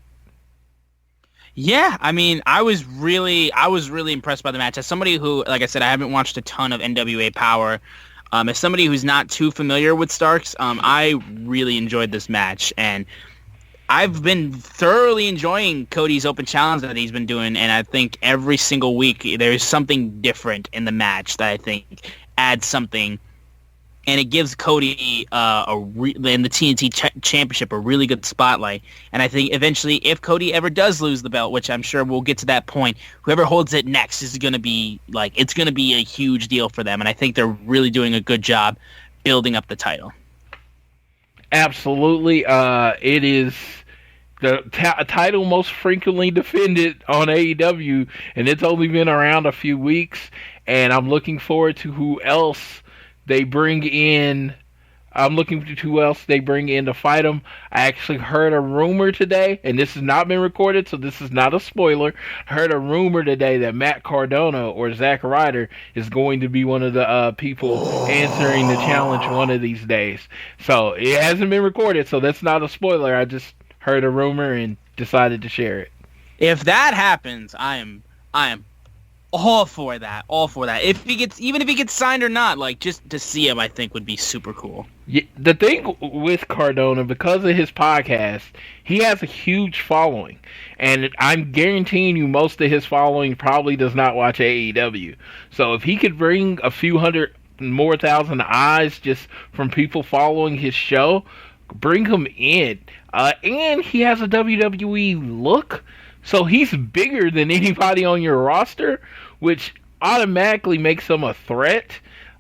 Yeah, I mean, I was really impressed by the match. As somebody who, like I said, I haven't watched a ton of NWA Power. As somebody who's not too familiar with Starks, I really enjoyed this match, and I've been thoroughly enjoying Cody's open challenge that he's been doing, and I think every single week there's something different in the match that I think adds something and it gives Cody and the TNT Championship a really good spotlight. And I think eventually, if Cody ever does lose the belt, which I'm sure we'll get to that point, whoever holds it next is going to be it's going to be a huge deal for them. And I think they're really doing a good job building up the title. Absolutely. It is the title most frequently defended on AEW, and it's only been around a few weeks, and I'm looking forward to who else they bring in. I'm looking to who else they bring in to fight them. I actually heard a rumor today, and this has not been recorded, so this is not a spoiler. I heard a rumor today that Matt Cardona or Zack Ryder is going to be one of the people answering the challenge one of these days. So it hasn't been recorded, so that's not a spoiler. I just heard a rumor and decided to share it. If that happens, I am all for that. All for that. Even if he gets signed or not, just to see him, I think would be super cool. Yeah, the thing with Cardona, because of his podcast, he has a huge following, and I'm guaranteeing you most of his following probably does not watch AEW. So if he could bring a few hundred more thousand eyes just from people following his show, bring him in. And he has a WWE look, so he's bigger than anybody on your roster, which automatically makes him a threat.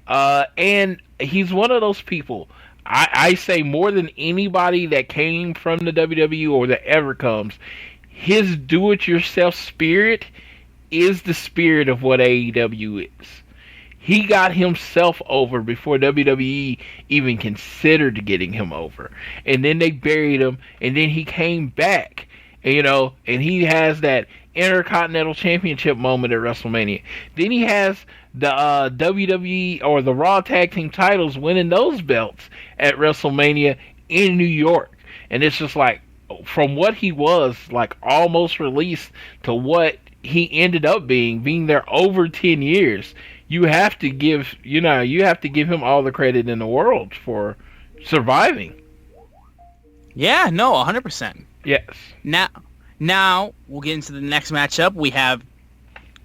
And he's one of those people, I say more than anybody that came from the WWE or that ever comes, his do-it-yourself spirit is the spirit of what AEW is. He got himself over before WWE even considered getting him over. And then they buried him, and then he came back, and he has that Intercontinental Championship moment at WrestleMania. Then he has the WWE or the Raw Tag Team titles, winning those belts at WrestleMania in New York. And it's just from what he was almost released to what he ended up being there over 10 years. You have to give him all the credit in the world for surviving. Yeah, no, 100%. Yes. Now we'll get into the next matchup. We had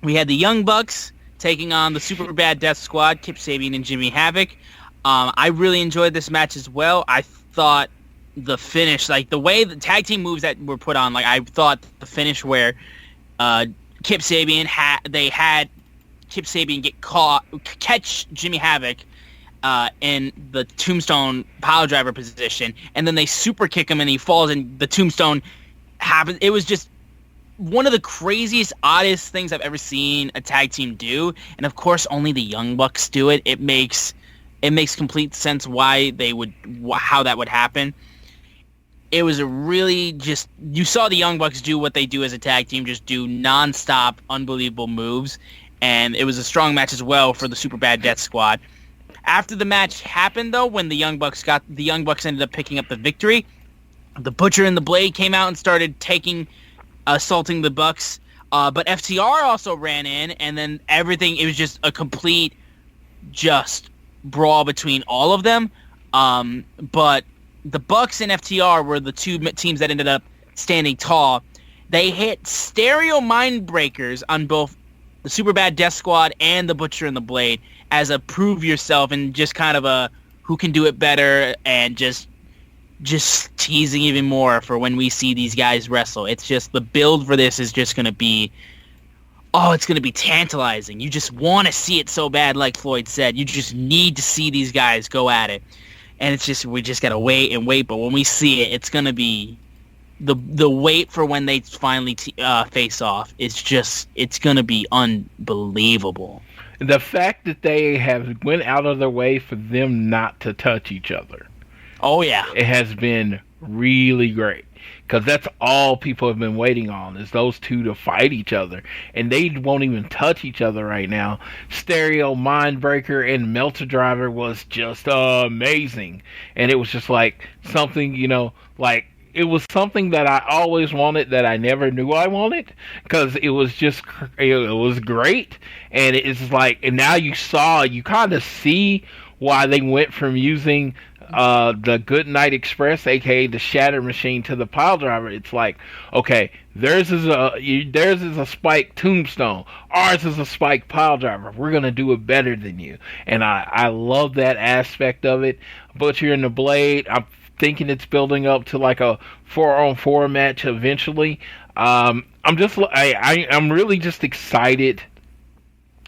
the Young Bucks taking on the Super Bad Death Squad, Kip Sabian and Jimmy Havoc. I really enjoyed this match as well. I thought the finish, the way the tag team moves that were put on, I thought the finish where Kip Sabian had Kip Sabian catch Jimmy Havoc in the tombstone pile driver position, and then they super kick him and he falls and the tombstone happens. It was just one of the craziest, oddest things I've ever seen a tag team do, and of course only the Young Bucks do it. It makes complete sense how that would happen. It was a really you saw the Young Bucks do what they do as a tag team, just do nonstop, unbelievable moves. And it was a strong match as well for the Super Bad Death Squad. After the match happened, though, when the Young Bucks ended up picking up the victory, the Butcher and the Blade came out and started assaulting the Bucks. But FTR also ran in, and then it was just a complete brawl between all of them. But the Bucks and FTR were the two teams that ended up standing tall. They hit stereo mind breakers on both the Super Bad Death Squad and the Butcher and the Blade as a prove yourself, and just kind of a who can do it better, and just teasing even more for when we see these guys wrestle. It's just the build for this is just going to be, it's going to be tantalizing. You just want to see it so bad, like Floyd said. You just need to see these guys go at it. And we just got to wait and wait, but when we see it, it's going to be the wait for when they finally face off. It's going to be unbelievable. The fact that they have went out of their way for them not to touch each other. Oh, yeah. It has been really great. Because that's all people have been waiting on, is those two to fight each other. And they won't even touch each other right now. Stereo Mindbreaker and Melter Driver was just amazing. And it was just something, it was something that I always wanted that I never knew I wanted, because it was great. And it's and now you kind of see why they went from using the Good Night Express, aka the Shatter Machine, to the Pile Driver. It's okay, Theirs is a spike tombstone. Ours is a spike pile driver. We're gonna do it better than you, and I love that aspect of it. Butcher and the Blade. I'm thinking it's building up to like a 4-on-4 match eventually. I'm really just excited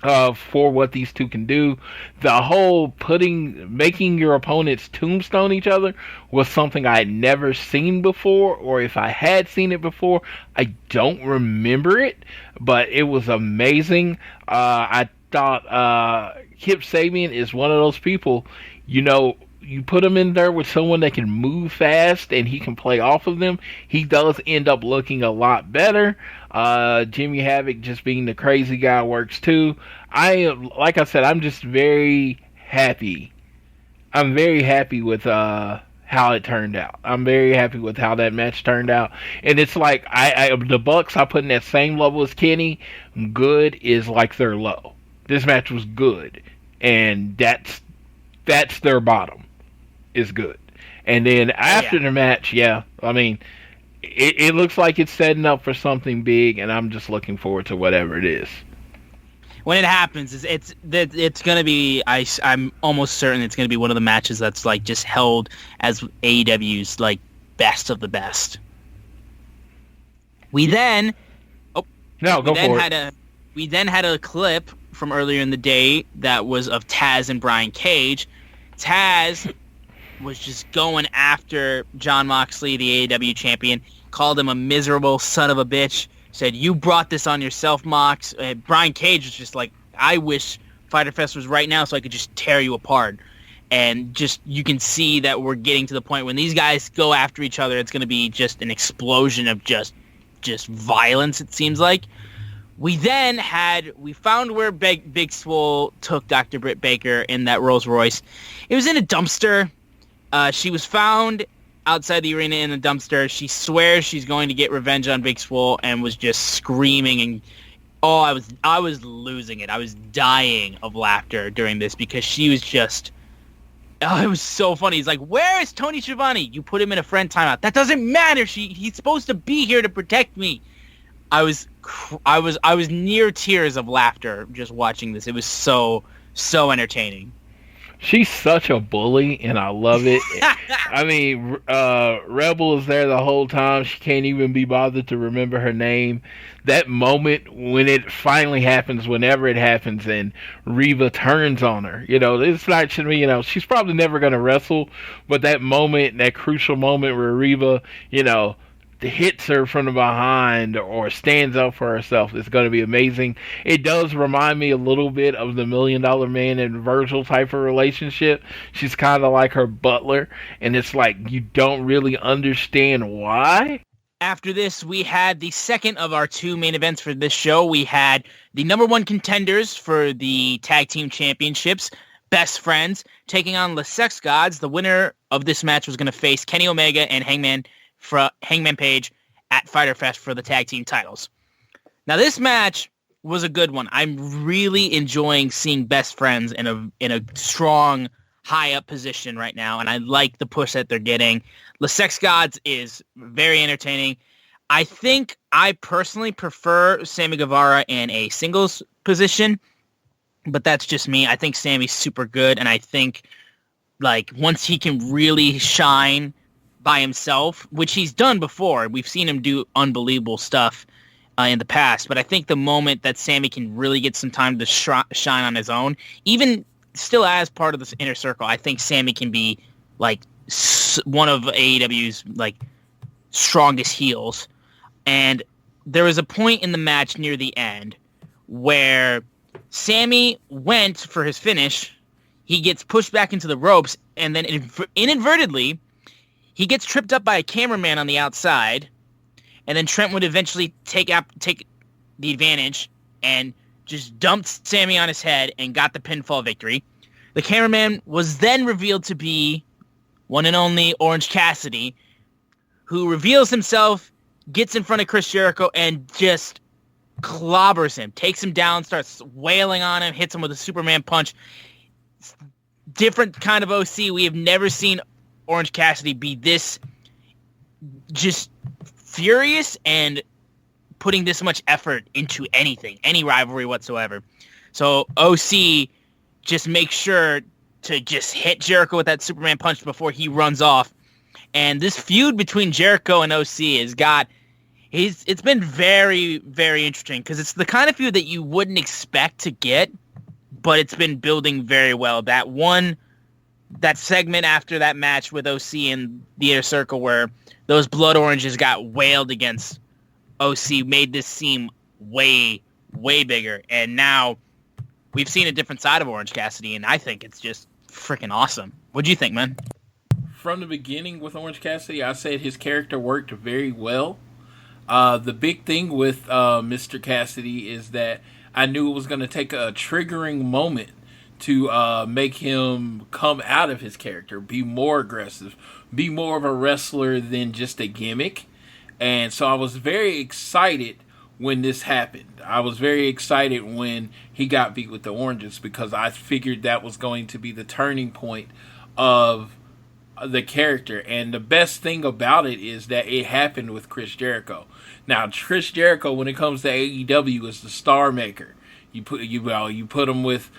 for what these two can do. The whole making your opponents tombstone each other was something I had never seen before, or if I had seen it before, I don't remember it, but it was amazing. I thought Kip Sabian is one of those people, you put him in there with someone that can move fast and he can play off of them, he does end up looking a lot better. Jimmy Havoc just being the crazy guy works too. Like I said, I'm just very happy. I'm very happy with how it turned out. I'm very happy with how that match turned out. And it's like the Bucks I put in that same level as Kenny. Good is like their low. This match was good, and that's their bottom. Is good. And then after the match, I mean, it looks like it's setting up for something big, and I'm just looking forward to whatever it is. When it happens, it's gonna be. I'm almost certain it's gonna be one of the matches that's like just held as AEW's like best of the best. We then had a clip from earlier in the day that was of Taz and Brian Cage. Taz was just going after Jon Moxley, the AEW champion, called him a miserable son of a bitch, said, "You brought this on yourself, Mox." Brian Cage was just like, "I wish Fyter Fest was right now so I could just tear you apart." And just, you can see that we're getting to the point when these guys go after each other, it's going to be just an explosion of just violence, it seems like. We found where Big Swole took Dr. Britt Baker in that Rolls Royce. It was in a dumpster. She was found outside the arena in a dumpster. She swears she's going to get revenge on Big Swole and was just screaming, and I was losing it. I was dying of laughter during this because she was just, it was so funny. He's like, "Where is Tony Schiavone? You put him in a friend timeout. That doesn't matter. He's supposed to be here to protect me." I was near tears of laughter just watching this. It was so entertaining. She's such a bully, and I love it. I mean, Rebel is there the whole time. She can't even be bothered to remember her name. That moment when it finally happens, whenever it happens, and Reva turns on her. It's not, she's probably never going to wrestle, but that moment, that crucial moment where Reva, hits her from the behind or stands up for herself is going to be amazing. It does remind me a little bit of the $1 Million Man and Virgil type of relationship. She's kind of like her butler, and it's like you don't really understand why. After this, we had the second of our two main events for this show. We had the number one contenders for the tag team championships, Best Friends, taking on the Sex Gods. The winner of this match was going to face Kenny Omega and Hangman Page at Fyter Fest for the tag team titles. Now, this match was a good one. I'm really enjoying seeing Best Friends in a strong, high up position right now, and I like the push that they're getting. The Sex Gods is very entertaining. I think I personally prefer Sammy Guevara in a singles position, but that's just me. I think Sammy's super good, and I think once he can really shine by himself, which he's done before. We've seen him do unbelievable stuff in the past, but I think the moment that Sammy can really get some time to shine on his own, even still as part of this inner circle, I think Sammy can be one of AEW's strongest heels. And there was a point in the match near the end where Sammy went for his finish. He gets pushed back into the ropes, and then inadvertently, he gets tripped up by a cameraman on the outside, and then Trent would eventually take the advantage and just dumped Sammy on his head and got the pinfall victory. The cameraman was then revealed to be one and only Orange Cassidy, who reveals himself, gets in front of Chris Jericho, and just clobbers him, takes him down, starts wailing on him, hits him with a Superman punch. Different kind of OC. We have never seen Orange Cassidy be this just furious and putting this much effort into anything, any rivalry whatsoever. So OC just makes sure to just hit Jericho with that Superman punch before he runs off. And this feud between Jericho and OC it's been very, very interesting because it's the kind of feud that you wouldn't expect to get, but it's been building very well. That segment after that match with OC in the Inner Circle where those Blood Oranges got wailed against OC made this seem way, way bigger. And now we've seen a different side of Orange Cassidy, and I think it's just freaking awesome. What do you think, man? From the beginning with Orange Cassidy, I said his character worked very well. The big thing with Mr. Cassidy is that I knew it was going to take a triggering moment to make him come out of his character, be more aggressive, be more of a wrestler than just a gimmick. And so I was very excited when this happened. I was very excited when he got beat with the Oranges because I figured that was going to be the turning point of the character. And the best thing about it is that it happened with Chris Jericho. Now, Chris Jericho, when it comes to AEW, is the star maker. You put him with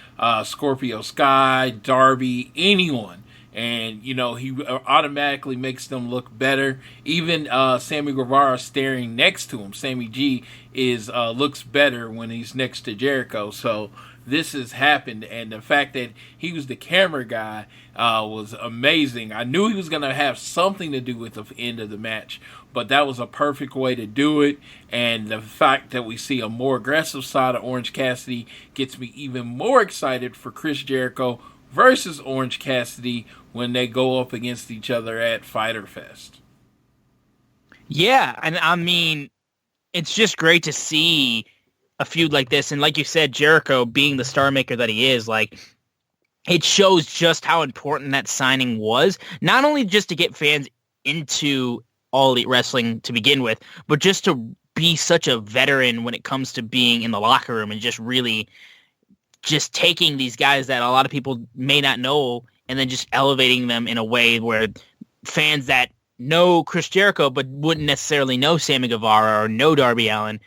Scorpio Sky, Darby, anyone, and he automatically makes them look better. Even Sammy Guevara staring next to him, Sammy G looks better when he's next to Jericho. So this has happened, and the fact that he was the camera guy was amazing. I knew he was going to have something to do with the end of the match, but that was a perfect way to do it, and the fact that we see a more aggressive side of Orange Cassidy gets me even more excited for Chris Jericho versus Orange Cassidy when they go up against each other at Fyter Fest. Yeah, and I mean, it's just great to see a feud like this, and like you said, Jericho being the star maker that he is, like, it shows just how important that signing was, not only just to get fans into All Elite Wrestling to begin with, but just to be such a veteran when it comes to being in the locker room and just really just taking these guys that a lot of people may not know and then just elevating them in a way where fans that know Chris Jericho but wouldn't necessarily know Sammy Guevara or know Darby Allin,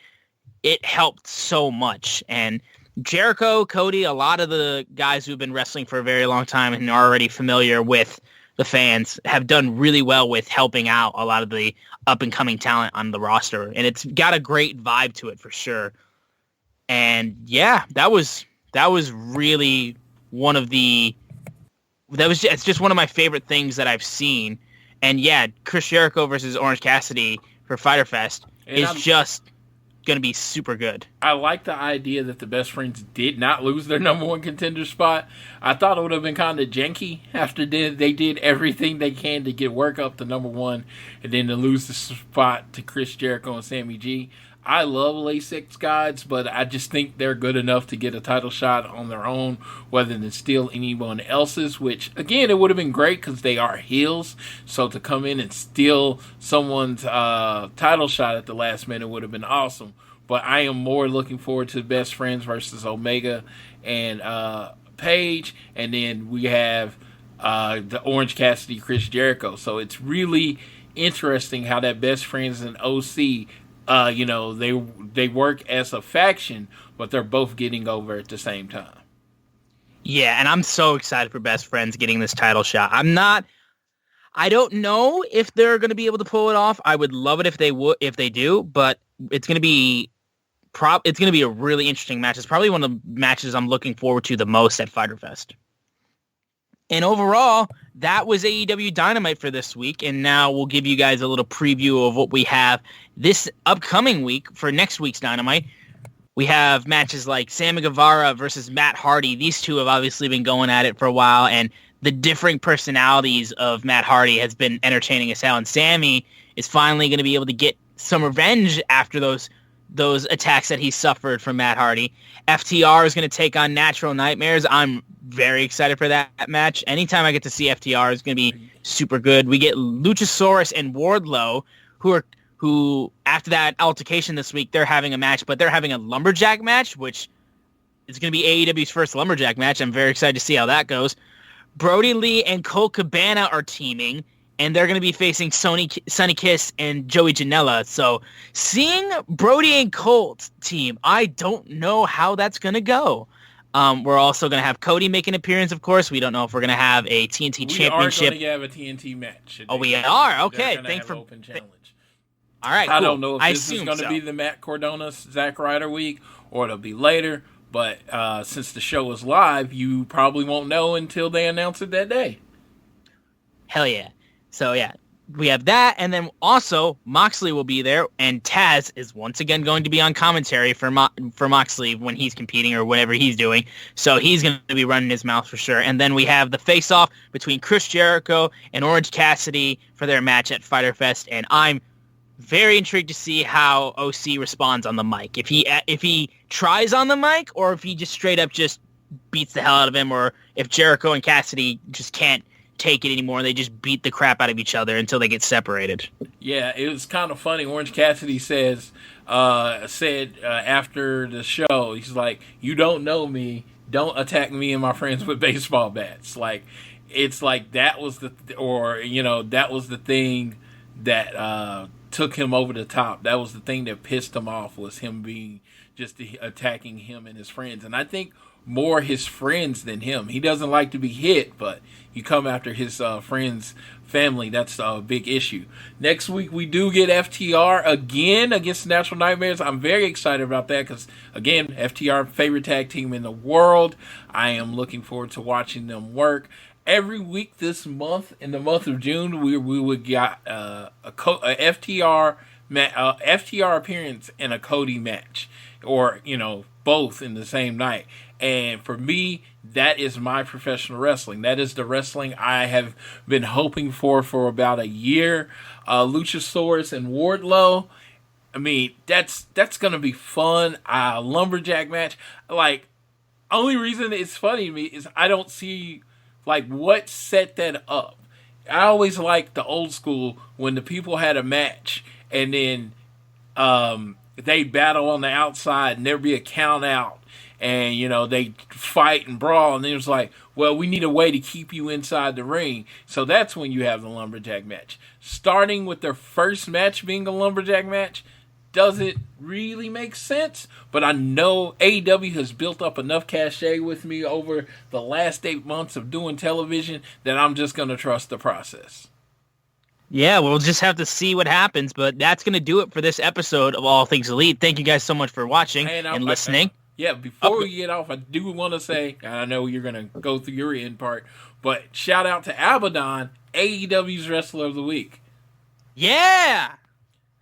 it helped so much. And Jericho, Cody, a lot of the guys who've been wrestling for a very long time and are already familiar with the fans have done really well with helping out a lot of the up-and-coming talent on the roster. And it's got a great vibe to it for sure. And yeah, it's just one of my favorite things that I've seen. And yeah, Chris Jericho versus Orange Cassidy for Fyter Fest is just going to be super good. I like the idea that the Best Friends did not lose their number one contender spot. I thought it would have been kind of janky after they did everything they can to get work up to number one and then to lose the spot to Chris Jericho and Sammy G. I love Latex Gods, but I just think they're good enough to get a title shot on their own rather than steal anyone else's, which, again, it would have been great because they are heels. So to come in and steal someone's title shot at the last minute would have been awesome. But I am more looking forward to Best Friends versus Omega and Paige. And then we have the Orange Cassidy, Chris Jericho. So it's really interesting how that Best Friends and OC they work as a faction, but they're both getting over at the same time. Yeah, and I'm so excited for Best Friends getting this title shot. I don't know if they're going to be able to pull it off. I would love it if they do, but it's going to be a really interesting match. It's probably one of the matches I'm looking forward to the most at Fyter Fest. And overall, that was AEW Dynamite for this week. And now we'll give you guys a little preview of what we have this upcoming week for next week's Dynamite. We have matches like Sammy Guevara versus Matt Hardy. These two have obviously been going at it for a while, and the differing personalities of Matt Hardy has been entertaining as hell. And Sammy is finally going to be able to get some revenge after those attacks that he suffered from Matt Hardy. FTR is going to take on Natural Nightmares. I'm very excited for that match. Anytime I get to see FTR is going to be super good. We get Luchasaurus and Wardlow, who after that altercation this week, they're having a match, but they're having a lumberjack match, which is going to be AEW's first lumberjack match. I'm very excited to see how that goes. Brody Lee and Colt Cabana are teaming, and they're going to be facing Sonny Kiss and Joey Janela. So seeing Brody and Colt team, I don't know how that's going to go. We're also going to have Cody make an appearance, of course. We don't know if we're going to have a TNT Championship. We are going to have a TNT match. Oh, we are? Okay. Thanks for open challenge. All right, cool. I don't know if this is going to be the Matt Cardona, Zack Ryder week, or it'll be later. But since the show is live, you probably won't know until they announce it that day. Hell yeah. So, yeah, we have that. And then also Moxley will be there. And Taz is once again going to be on commentary for Moxley when he's competing or whatever he's doing. So he's going to be running his mouth for sure. And then we have the face-off between Chris Jericho and Orange Cassidy for their match at Fyter Fest. And I'm very intrigued to see how OC responds on the mic. If he tries on the mic or if he just straight up just beats the hell out of him, or if Jericho and Cassidy just can't take it anymore and they just beat the crap out of each other until they get separated. Yeah, it was kind of funny. Orange Cassidy said after the show, he's like, "You don't know me. Don't attack me and my friends with baseball bats." Like, it's like that was the thing that took him over the top. That was the thing that pissed him off, was him being just attacking him and his friends. And I think more his friends than him. He doesn't like to be hit, but you come after his friends' family, that's a big issue. Next week, we do get FTR again against Natural Nightmares. I'm very excited about that because, again, FTR, favorite tag team in the world. I am looking forward to watching them work. Every week this month, in the month of June, we would get a FTR appearance and a Cody match, or both in the same night. And for me, that is my professional wrestling. That is the wrestling I have been hoping for about a year. Luchasaurus and Wardlow. I mean, that's gonna be fun. Lumberjack match. Like, only reason it's funny to me is I don't see what set that up. I always liked the old school when the people had a match and then they battle on the outside and there'd be a count out and they fight and brawl, and it was like, well, we need a way to keep you inside the ring. So that's when you have the lumberjack match. Starting with their first match being a lumberjack match doesn't really make sense, but I know AEW has built up enough cachet with me over the last 8 months of doing television that I'm just going to trust the process. Yeah, we'll just have to see what happens, but that's going to do it for this episode of All Things Elite. Thank you guys so much for watching and listening. Before we get off, I do want to say, and I know you're going to go through your end part, but shout out to Abaddon, AEW's Wrestler of the Week. Yeah!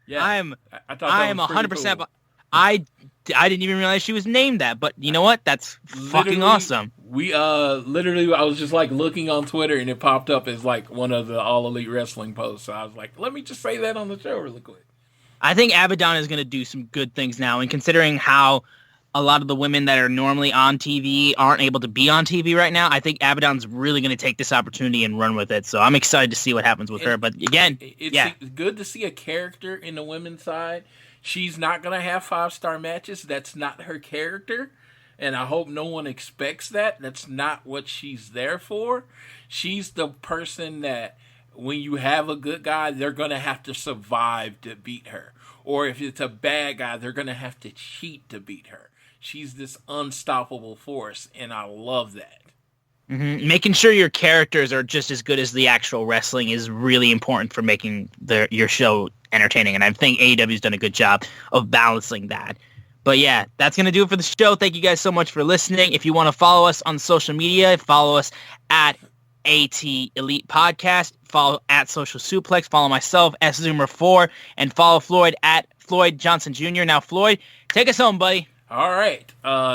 Yeah, I am that was 100%. cool. I didn't even realize she was named that, but you know what? That's fucking awesome. We literally, I was just looking on Twitter and it popped up as one of the All Elite Wrestling posts. So I was like, let me just say that on the show really quick. I think Abaddon is going to do some good things now, and considering how a lot of the women that are normally on TV aren't able to be on TV right now, I think Abaddon's really going to take this opportunity and run with it. So I'm excited to see what happens with her. But again, it's good to see a character in the women's side. She's not going to have 5-star matches. That's not her character. And I hope no one expects that. That's not what she's there for. She's the person that when you have a good guy, they're going to have to survive to beat her. Or if it's a bad guy, they're going to have to cheat to beat her. She's this unstoppable force, and I love that. Mm-hmm. Making sure your characters are just as good as the actual wrestling is really important for making your show entertaining, and I think AEW's done a good job of balancing that. But yeah, that's going to do it for the show. Thank you guys so much for listening. If you want to follow us on social media, follow us at AT Elite Podcast, follow at Social Suplex, follow myself, SZoomer4, and follow Floyd at Floyd Johnson Jr. Now, Floyd, take us home, buddy. All right.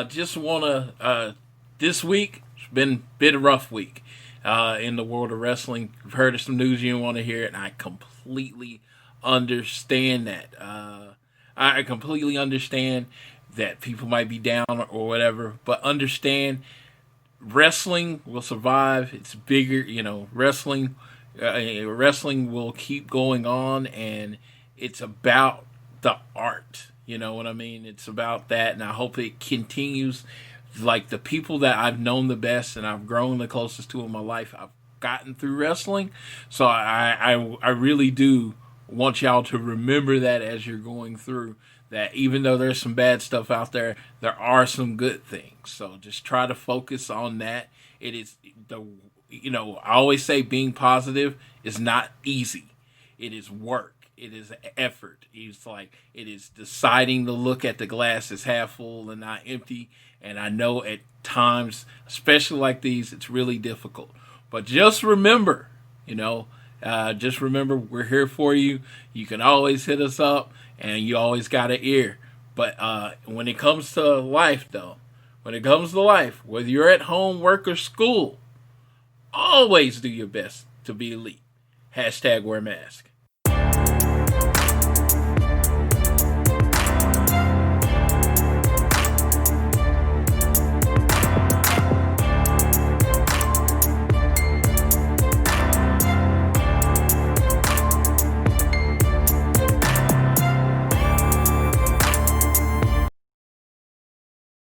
Just want to, this week, it's been a bit of a rough week in the world of wrestling. You've heard of some news, you don't want to hear it, and I completely understand that. I completely understand that people might be down or whatever, but understand wrestling will survive. It's bigger, wrestling will keep going on, and it's about the art. You know what I mean? It's about that, and I hope it continues. The people that I've known the best and I've grown the closest to in my life, I've gotten through wrestling. So I really do want y'all to remember that as you're going through, that even though there's some bad stuff out there, there are some good things. So just try to focus on that. It is I always say being positive is not easy. It is work. It is effort. It's like it is deciding to look at the glass as half full and not empty. And I know at times, especially like these, it's really difficult. But just remember, we're here for you. You can always hit us up, and you always got an ear. But when it comes to life, whether you're at home, work, or school, always do your best to be elite. #wear mask.